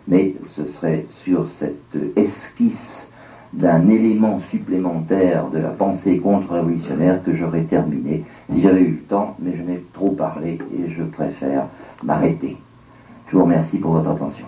S2: mais ce serait sur cette esquisse d'un élément supplémentaire de la pensée contre-révolutionnaire que j'aurais terminé si j'avais eu le temps, mais je n'ai trop parlé et je préfère m'arrêter. Je vous remercie pour votre attention.